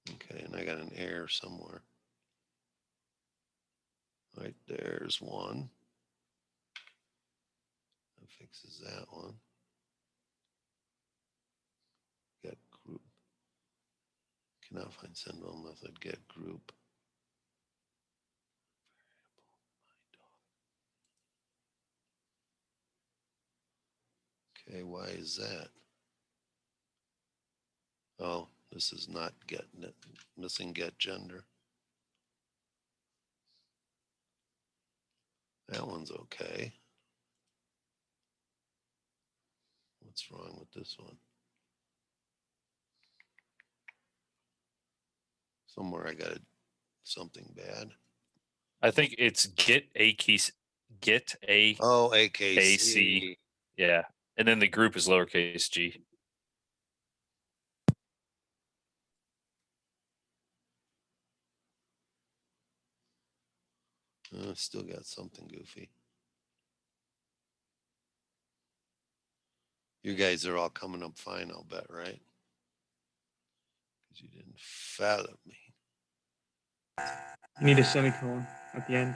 Okay, and I got an error somewhere. Right, there's one. That fixes that one. Get group. Cannot find sendable method, get group. Okay, why is that? Oh, this is not get, missing get gender. That one's okay. What's wrong with this one? Somewhere I got something bad. I think it's get AKC. Get a Oh, AKC. AC. Yeah, and then the group is lowercase g. Still got something goofy. You guys are all coming up fine, I'll bet, right? Because you didn't fathom me. You need a semicolon at the end.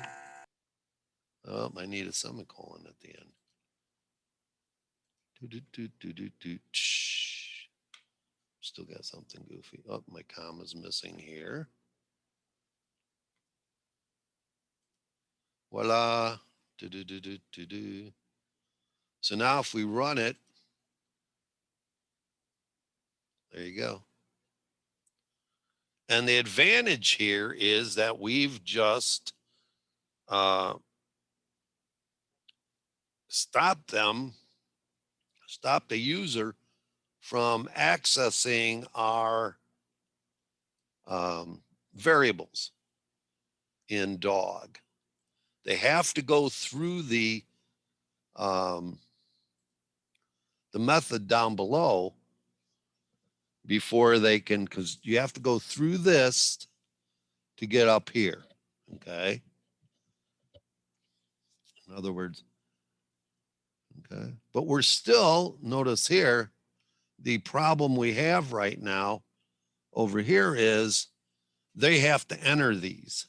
Oh, I need a semicolon at the end. Still got something goofy. Oh, my comma's missing here. Voila. So now if we run it, there you go. And the advantage here is that we've just stopped the user from accessing our variables in dog. They have to go through the method down below before they can, because you have to go through this to get up here. Okay. In other words, okay. But we're still, notice here, the problem we have right now over here is they have to enter these,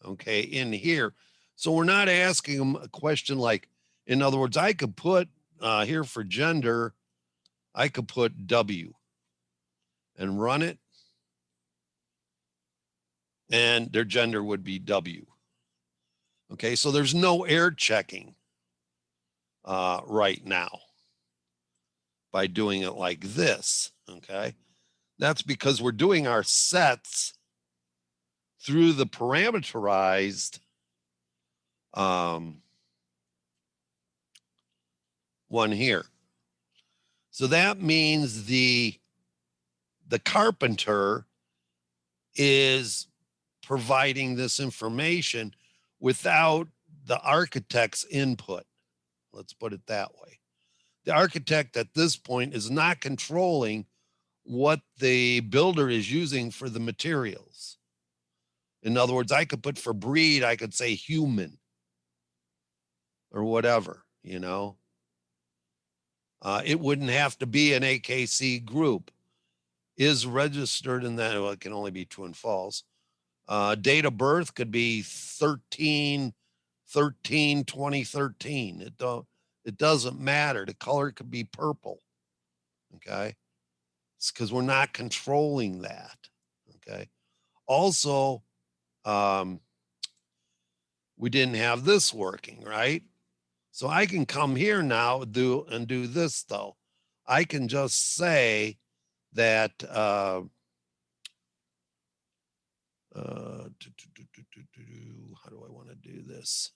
okay, in here. So we're not asking them a question like, in other words, I could put here for gender, I could put W and run it, and their gender would be W. Okay, so there's no air checking right now by doing it like this. Okay, that's because we're doing our sets through the parameterized one here. So that means the carpenter is providing this information without the architect's input. Let's put it that way. The architect at this point is not controlling what the builder is using for the materials. In other words, I could put for breed, I could say human or whatever, you know. It wouldn't have to be an AKC group. Is registered in that, well, it can only be true and false. Date of birth could be 13/13/2013. It doesn't matter. The color could be purple. Okay. It's because we're not controlling that. Okay. Also, we didn't have this working, right? So I can come here now do this though. I can just say that how do I want to do this?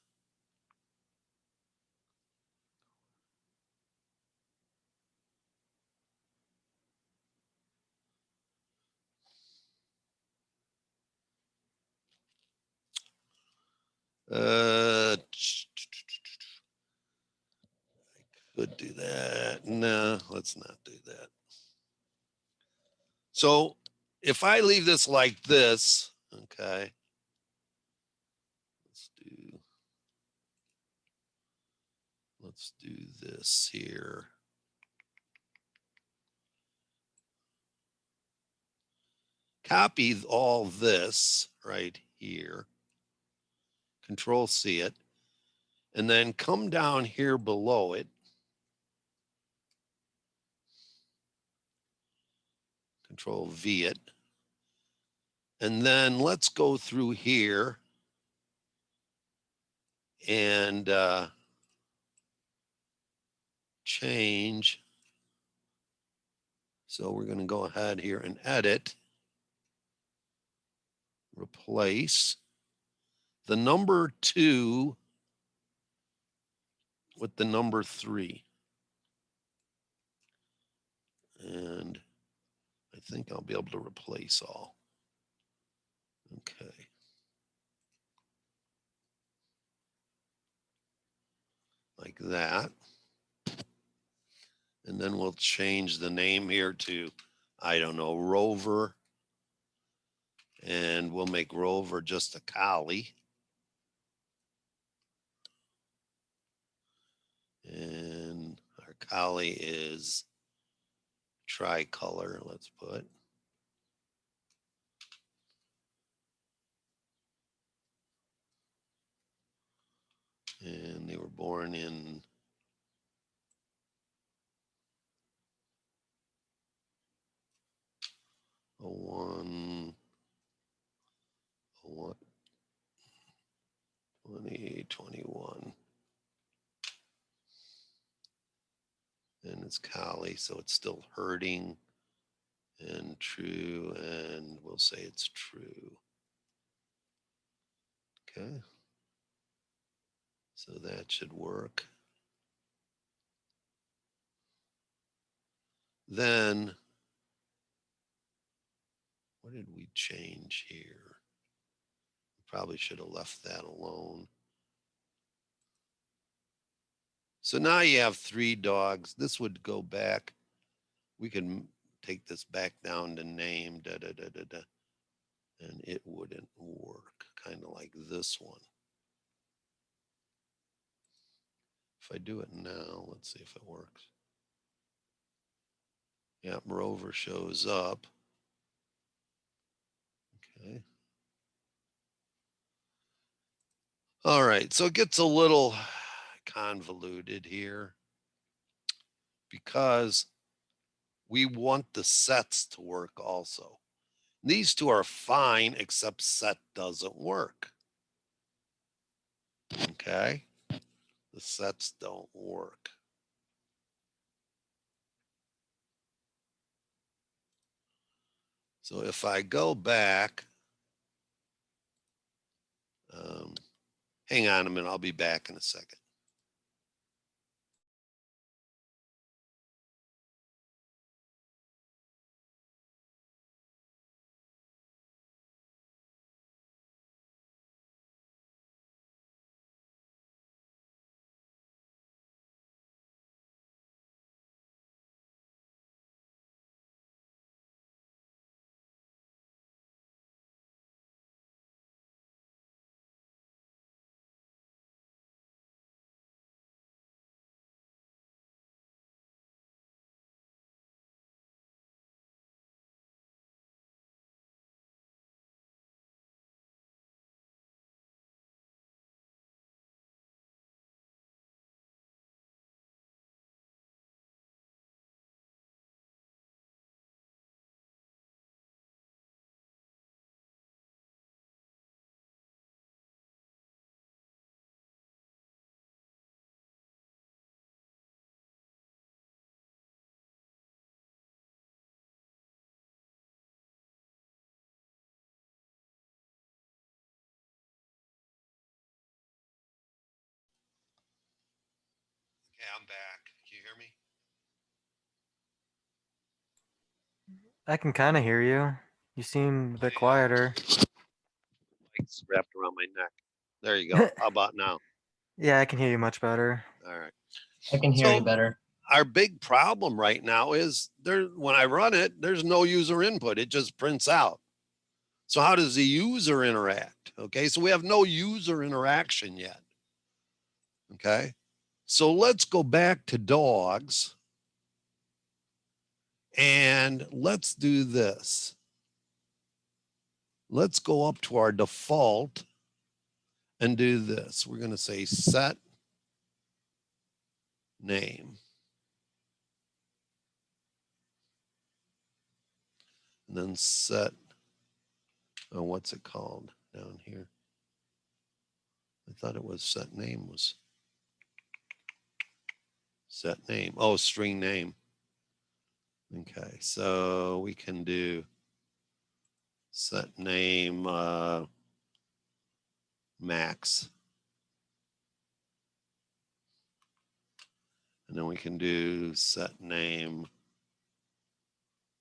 I could do that. No, let's not do that. So if I leave this like this, okay, let's do this here. Copy all this right here. Control C it. And then come down here below it. Control V it. And then let's go through here and change. So we're going to go ahead here and edit. Replace the number 2 with the number 3. And I think I'll be able to replace all. Okay. Like that. And then we'll change the name here to, I don't know, Rover. And we'll make Rover just a collie. And our collie is tricolor, let's put. And they were born in oh one 2021. And it's collie, so it's still herding and true, and we'll say it's true. Okay. So that should work. Then, what did we change here? Probably should have left that alone. So now you have 3 dogs. This would go back. We can take this back down to name, and it wouldn't work, kind of like this one. If I do it now, let's see if it works. Yep, Rover shows up. Okay. All right, so it gets a little convoluted here because we want the sets to work also. These two are fine, except set doesn't work. Okay, the sets don't work. So if I go back, hang on a minute, I'll be back in a second. Okay, I'm back. Can you hear me? I can kind of hear you. You seem a bit quieter. Mic's wrapped around my neck. There you go. How about now? Yeah, I can hear you much better. All right. I can hear So- you better. Our big problem right now is when I run it, there's no user input. It just prints out. So how does the user interact? Okay, so we have no user interaction yet. Okay, so let's go back to dogs and let's do this. Let's go up to our default and do this. We're going to say set name. And then set, oh, what's it called down here? I thought it was set name was set name. Oh, string name. Okay, so we can do set name max. And then we can do set name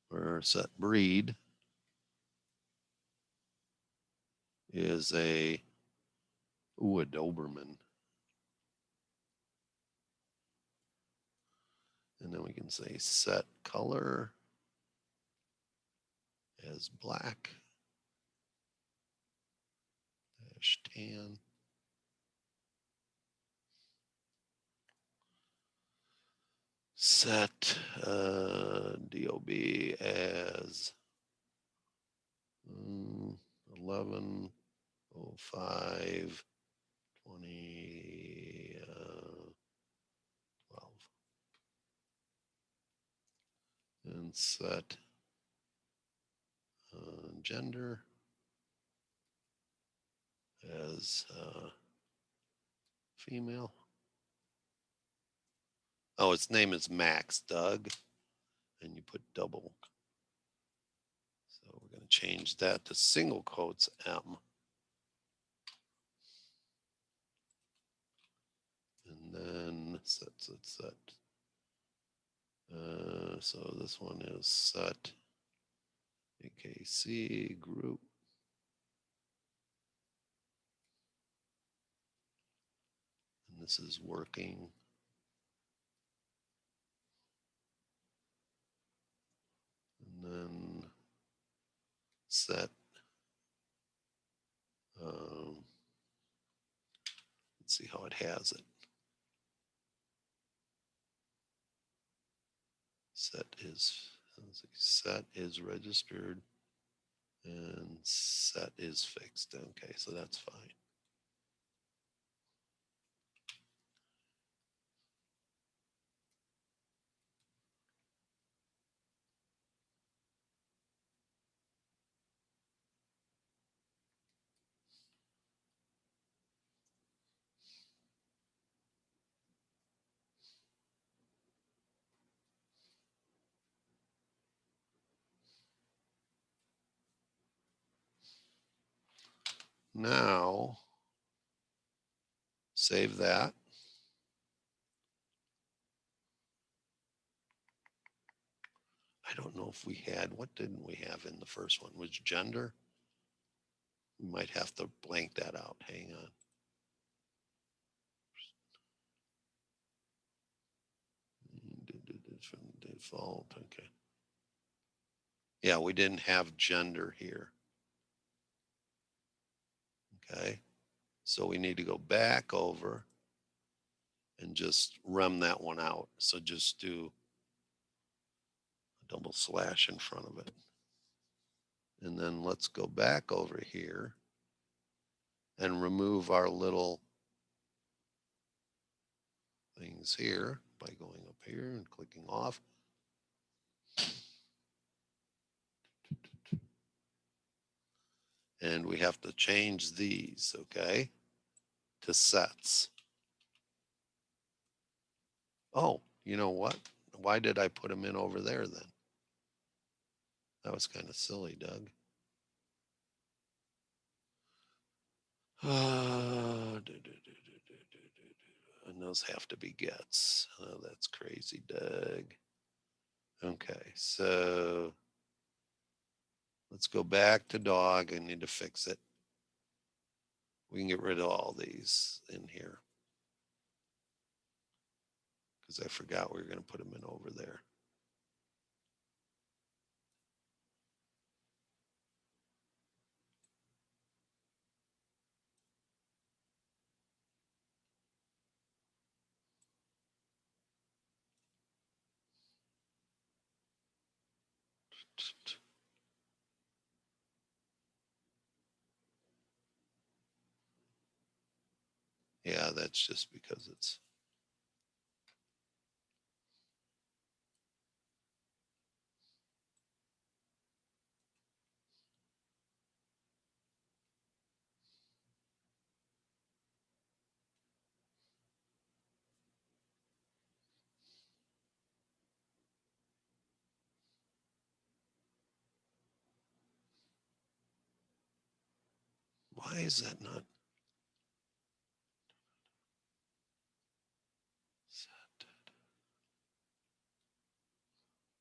or set breed is a Doberman. And then we can say set color as black -tan. Set DOB as 11:05 2012 and set gender as female. Oh, its name is Max Doug, and you put double. So we're going to change that to single quotes M. And then set. So this one is set AKC group. And this is working. And then set. Let's see how it has it. Set is registered and set is fixed. Okay, so that's fine. Now, save that. I don't know if we had, what didn't we have in the first one? Was gender? We might have to blank that out. Hang on. From default, okay. Yeah, we didn't have gender here. Okay, so we need to go back over and just run that one out. So just do a double slash in front of it. And then let's go back over here and remove our little things here by going up here and clicking off. And we have to change these, okay, to sets. Oh, you know what? Why did I put them in over there then? That was kind of silly, Doug. And those have to be gets. Oh, that's crazy, Doug. Okay, so let's go back to dog. I need to fix it. We can get rid of all these in here. Because I forgot we were going to put them in over there. Yeah, that's just because it's. Why is that not?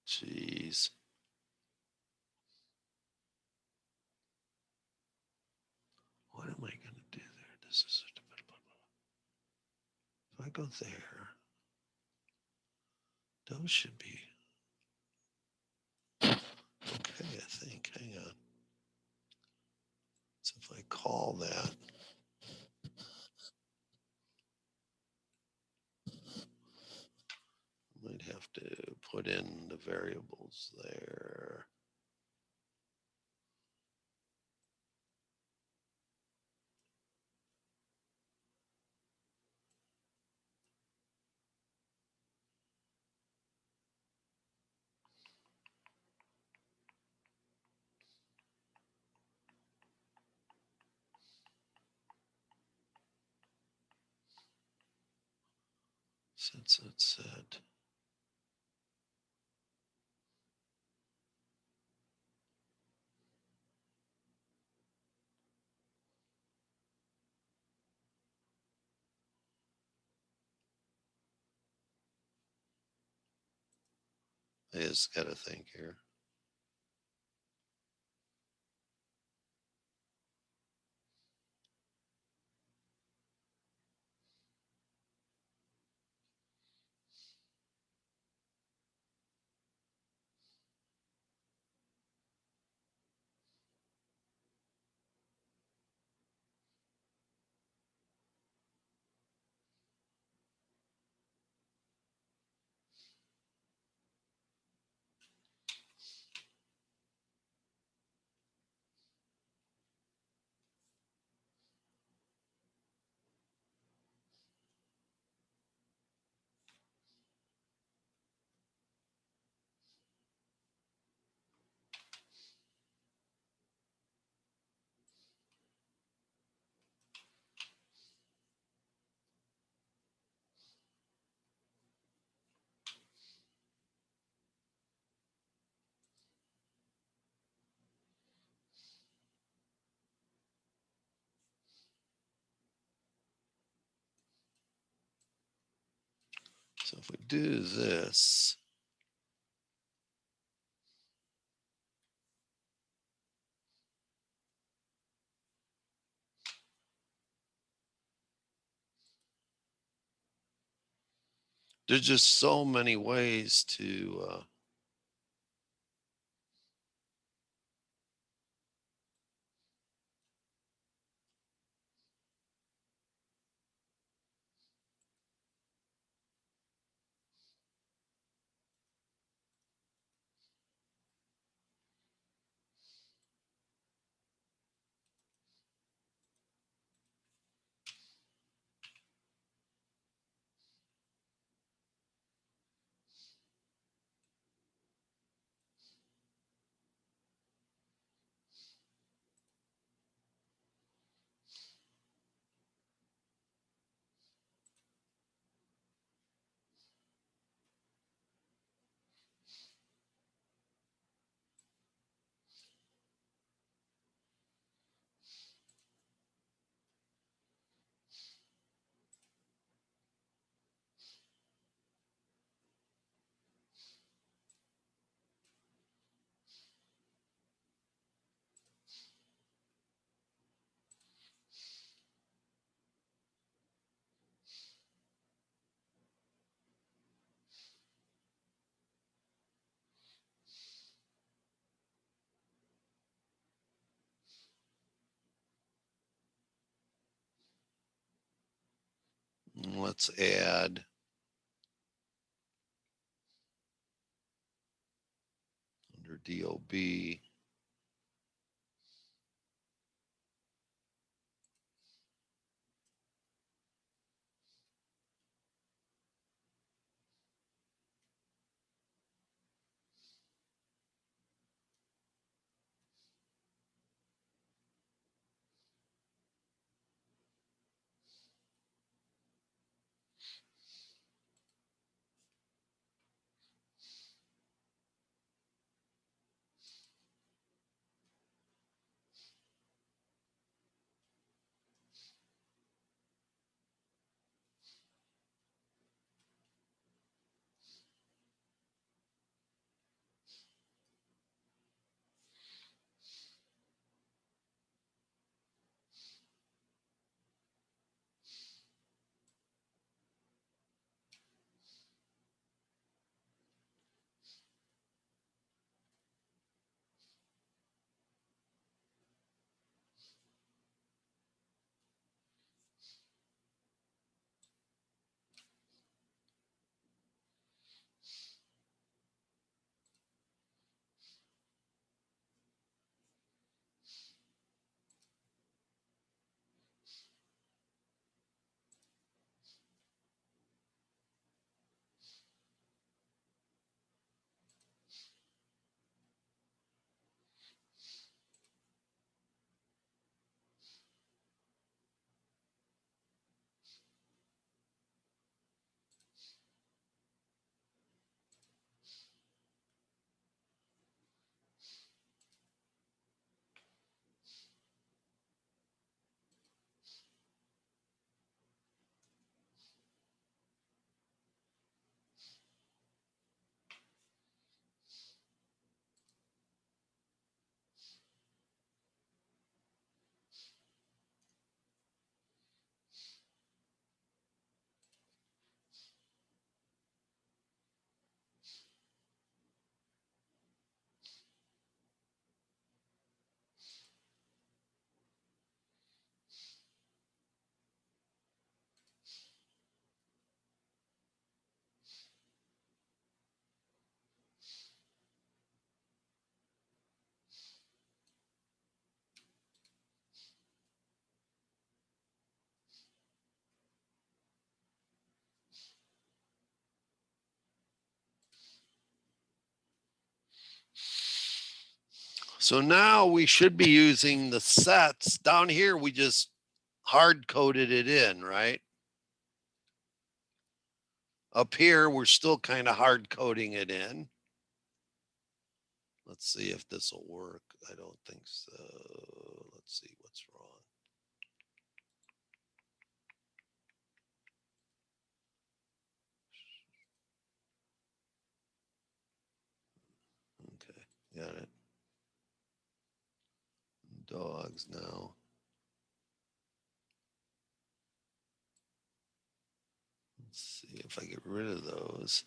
Jeez. What am I going to do there? This is. If I go there, those should be. Okay, I think. Hang on. So if I call that. I might have to put in the variables there. Since it said. I just got to think here. So if we do this, there's just so many ways to. let's add under DOB. So now we should be using the sets. Down here, we just hard coded it in, right? Up here, we're still kind of hard coding it in. Let's see if this will work. I don't think so. Let's see what's wrong. Okay, got it. Dogs now. Let's see if I get rid of those.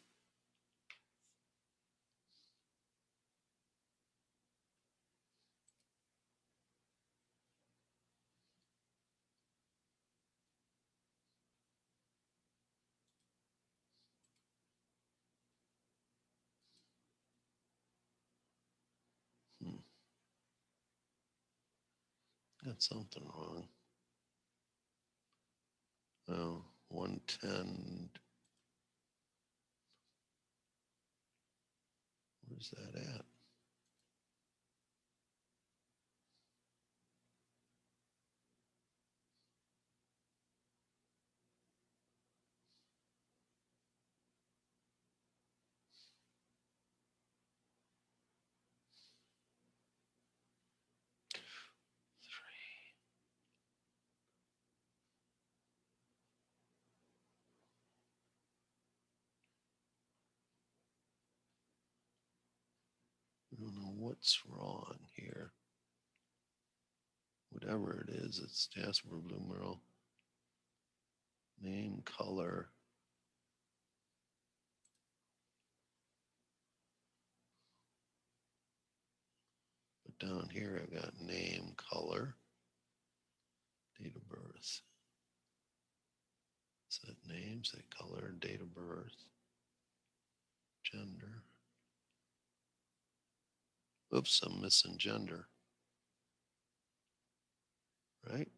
Got something wrong. Oh, 110. Where's that at? I don't know what's wrong here. Whatever it is, it's Jasper Blue Merle. Name, color. But down here, I've got name, color, date of birth. Set name, set color, date of birth, gender. Oops, I'm missing gender. Right?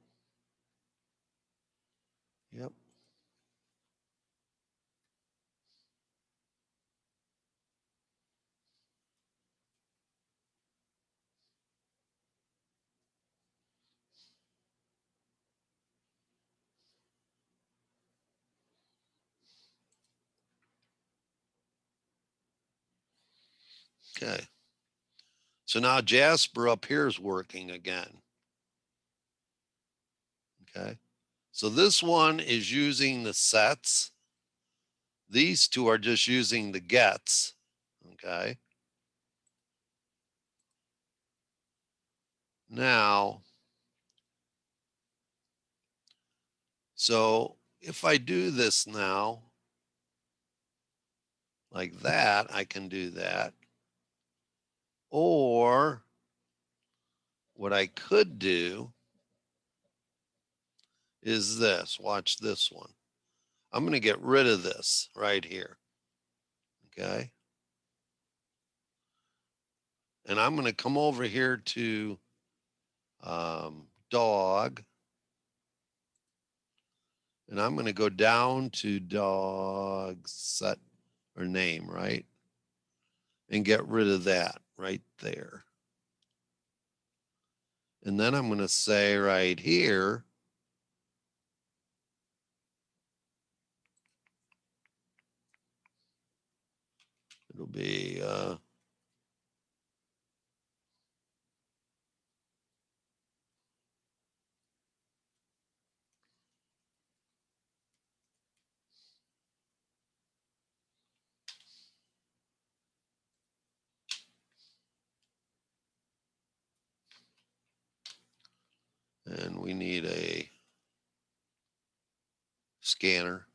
Yep. Okay. So now Jasper up here is working again. Okay. So this one is using the sets. These two are just using the gets. Okay. Now, so if I do this now, like that, I can do that. Or what I could do is this. Watch this one. I'm going to get rid of this right here. Okay. And I'm going to come over here to dog. And I'm going to go down to dog set or name, right? And get rid of that right there. And then I'm going to say right here, it'll be, and we need a scanner.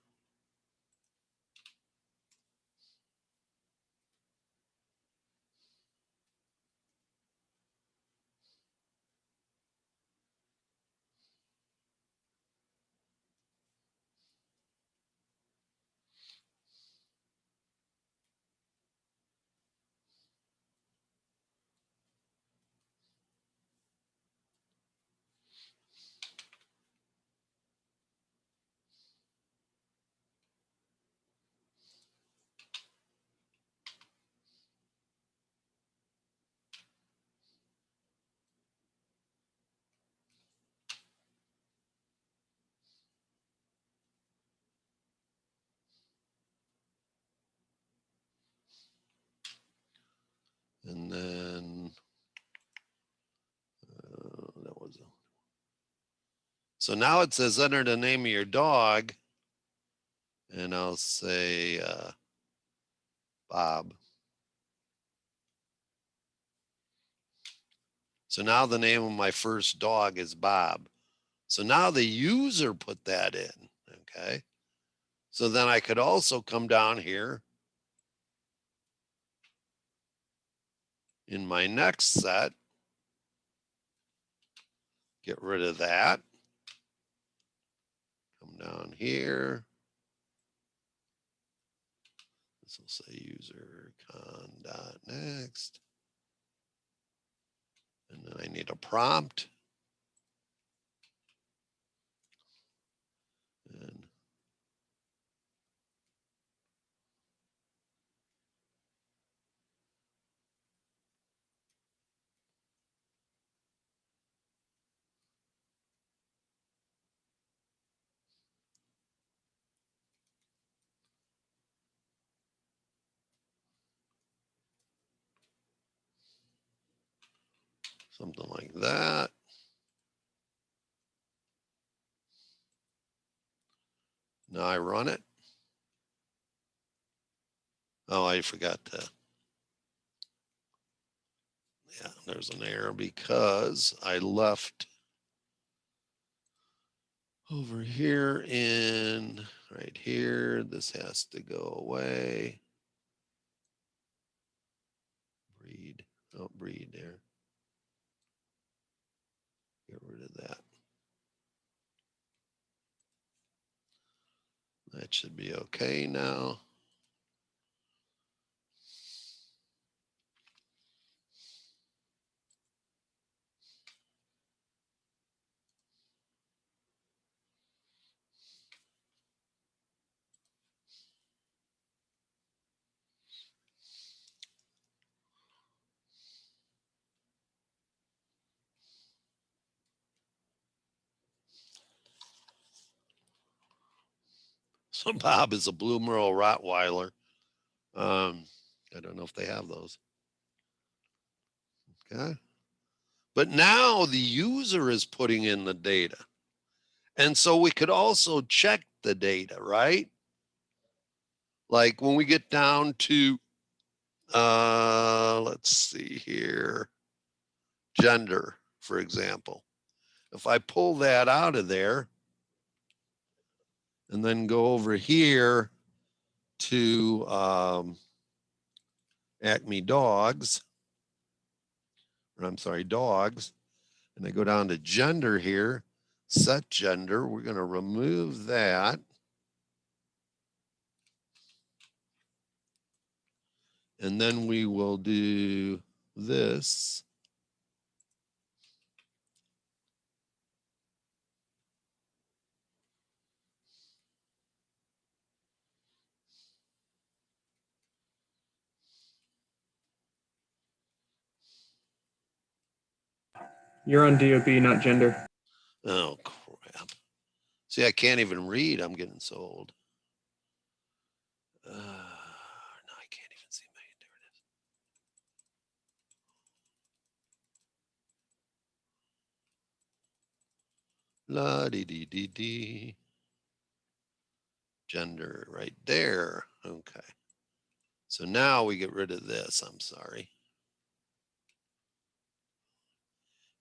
And then that was so now it says enter the name of your dog, and I'll say Bob. So now the name of my first dog is Bob. So now the user put that in. Okay. So then I could also come down here in my next set, get rid of that. Come down here. This will say user con.next. And then I need a prompt. And something like that. Now I run it. Oh, I forgot to. Yeah, there's an error because I left over here in right here. This has to go away. Breed. Oh, breed there. Get rid of that. That should be okay now. So Bob is a Blue Merle Rottweiler. I don't know if they have those. Okay. But now the user is putting in the data. And so we could also check the data, right? Like when we get down to, let's see here, gender, for example. If I pull that out of there and then go over here to Acme Dogs, or I'm sorry, Dogs, and I go down to gender here, set gender, we're going to remove that. And then we will do this. You're on DOB, not gender. Oh, crap. See, I can't even read. I'm getting so old. No, I can't even see my, there it is. La dee dee dee dee. Gender right there. Okay. So now we get rid of this. I'm sorry.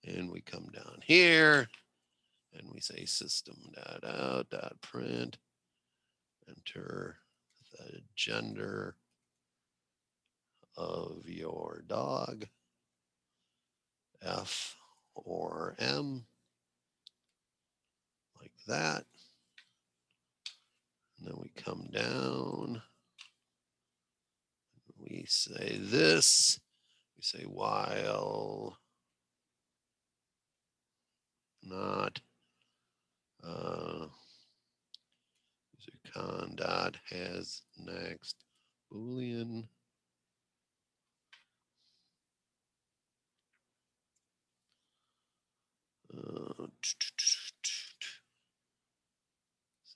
And we come down here and we say system.out.print. Enter the gender of your dog, F or M, like that. And then we come down. We say this. We say while not user con dot has next Boolean.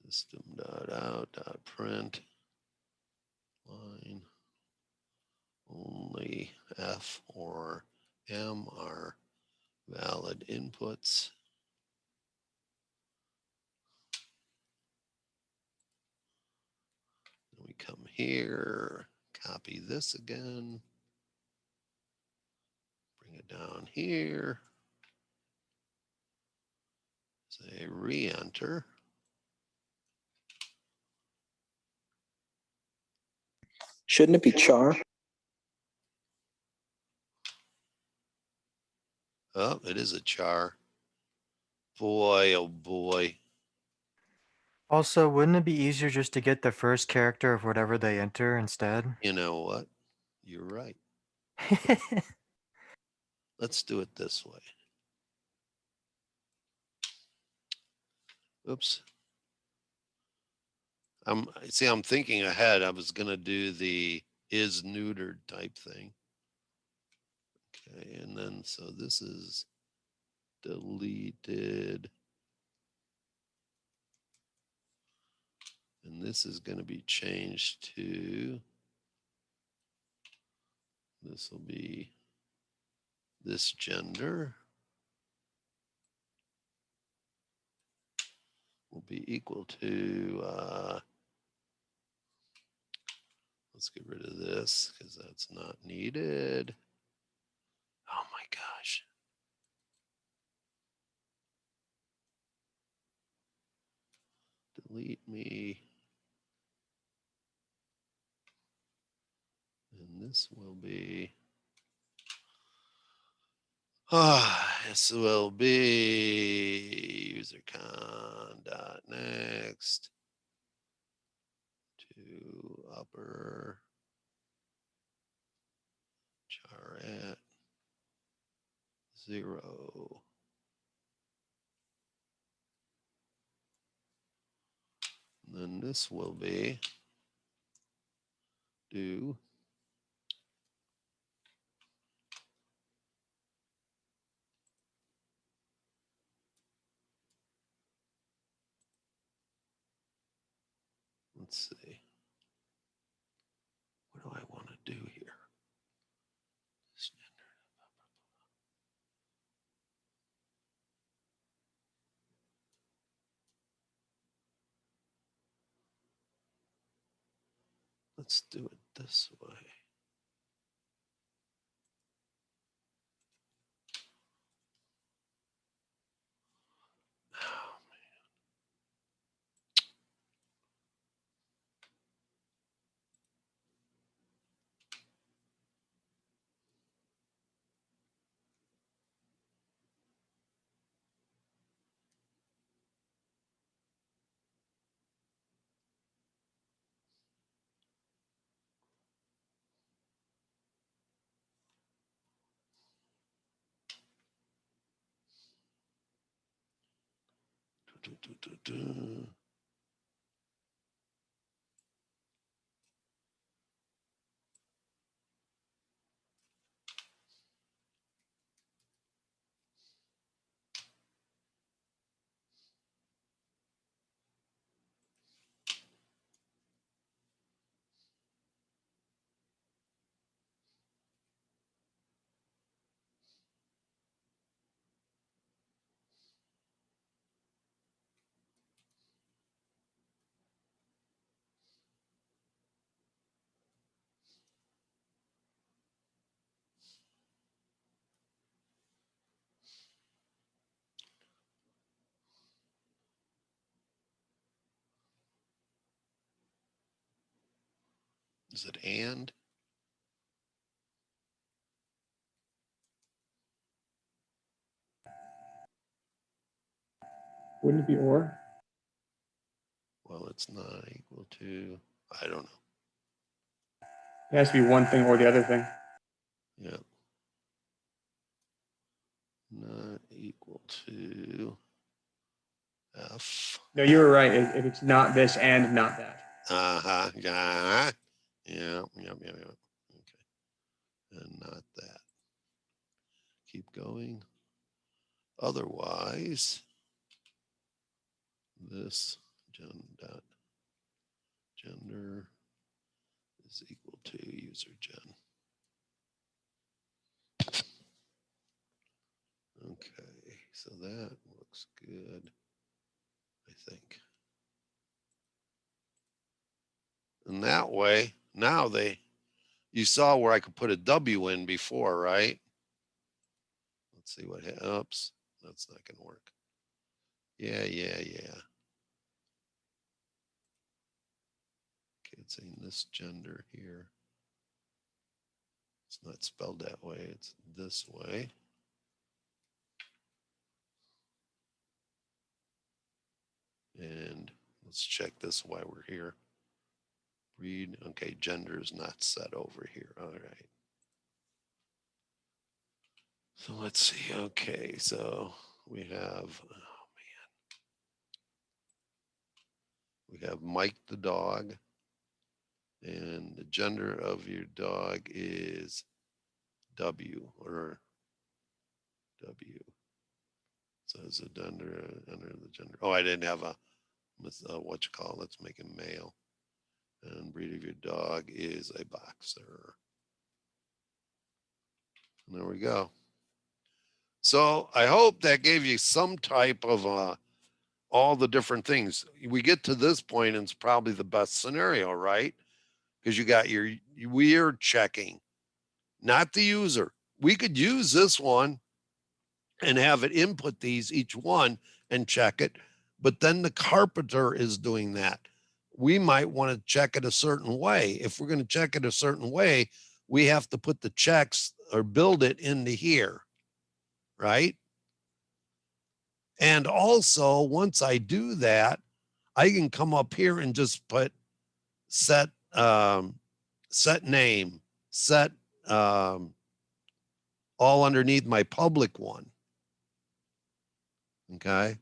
System.out.print line only F or M are valid inputs. Then we come here, copy this again, bring it down here, say re-enter. Shouldn't it be char? Oh, it is a char. Boy, oh boy. Also, wouldn't it be easier just to get the first character of whatever they enter instead? You know what? You're right. Let's do it this way. Oops. I'm thinking ahead. I was gonna do the is neutered type thing. Okay, and then so this is deleted. And this is going to be changed to, this will be this gender will be equal to, let's get rid of this because that's not needed. Oh my gosh. Delete me. And this will be, this will be usercon.next 0. Then this will be do let's see. What do I want to do here? Let's do it this way. Oh, man. Is it and? Wouldn't it be or? Well, it's not equal to, I don't know. It has to be one thing or the other thing. Yeah. Not equal to F. No, you were right. If it's not this and not that. Uh-huh. Yeah. Yeah. Okay. And not that. Keep going. Otherwise, this dot gender is equal to user gen. Okay, so that looks good, I think. And that way, now you saw where I could put a W in before, right? Let's see what, oops, that's not gonna work. Yeah. Okay, it's saying this gender here. It's not spelled that way, it's this way. And let's check this while we're here. Read, okay, gender is not set over here, all right. So let's see, okay, so we have, oh man. We have Mike the dog, and the gender of your dog is W or W. So is it under the gender? Oh, I didn't have a what you call it. Let's make him male. And breed of your dog is a boxer. And there we go. So I hope that gave you some type of all the different things. We get to this point and it's probably the best scenario, right? Because you got your weird checking, not the user. We could use this one and have it input these each one and check it. But then the carpenter is doing that. We might want to check it a certain way. If we're going to check it a certain way, we have to put the checks or build it into here, right? And also, once I do that, I can come up here and just put set set name, set all underneath my public one. Okay.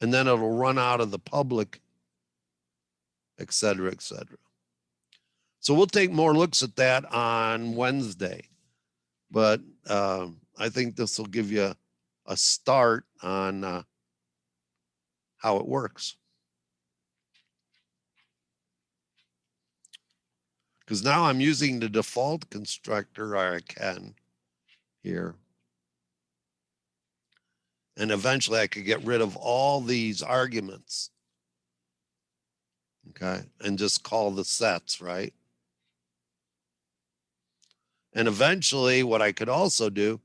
And then it'll run out of the public, et cetera, et cetera. So we'll take more looks at that on Wednesday. But I think this will give you a start on how it works. Because now I'm using the default constructor, or I can here. And eventually I could get rid of all these arguments. Okay. And just call the sets, right? And eventually what I could also do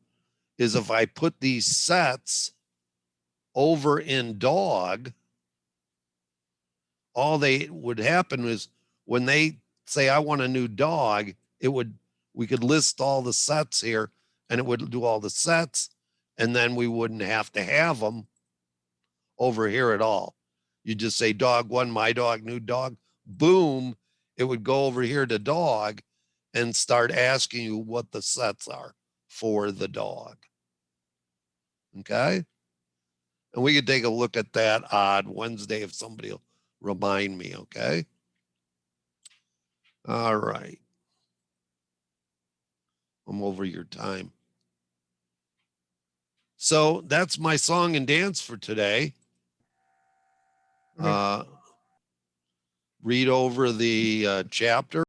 is if I put these sets over in dog, all they would happen is when they say, I want a new dog, we could list all the sets here and it would do all the sets. And then we wouldn't have to have them over here at all. You just say dog one, my dog, new dog, boom. It would go over here to dog and start asking you what the sets are for the dog. Okay. And we could take a look at that on Wednesday if somebody will remind me. Okay. All right. I'm over your time. So that's my song and dance for today. Read over the chapter.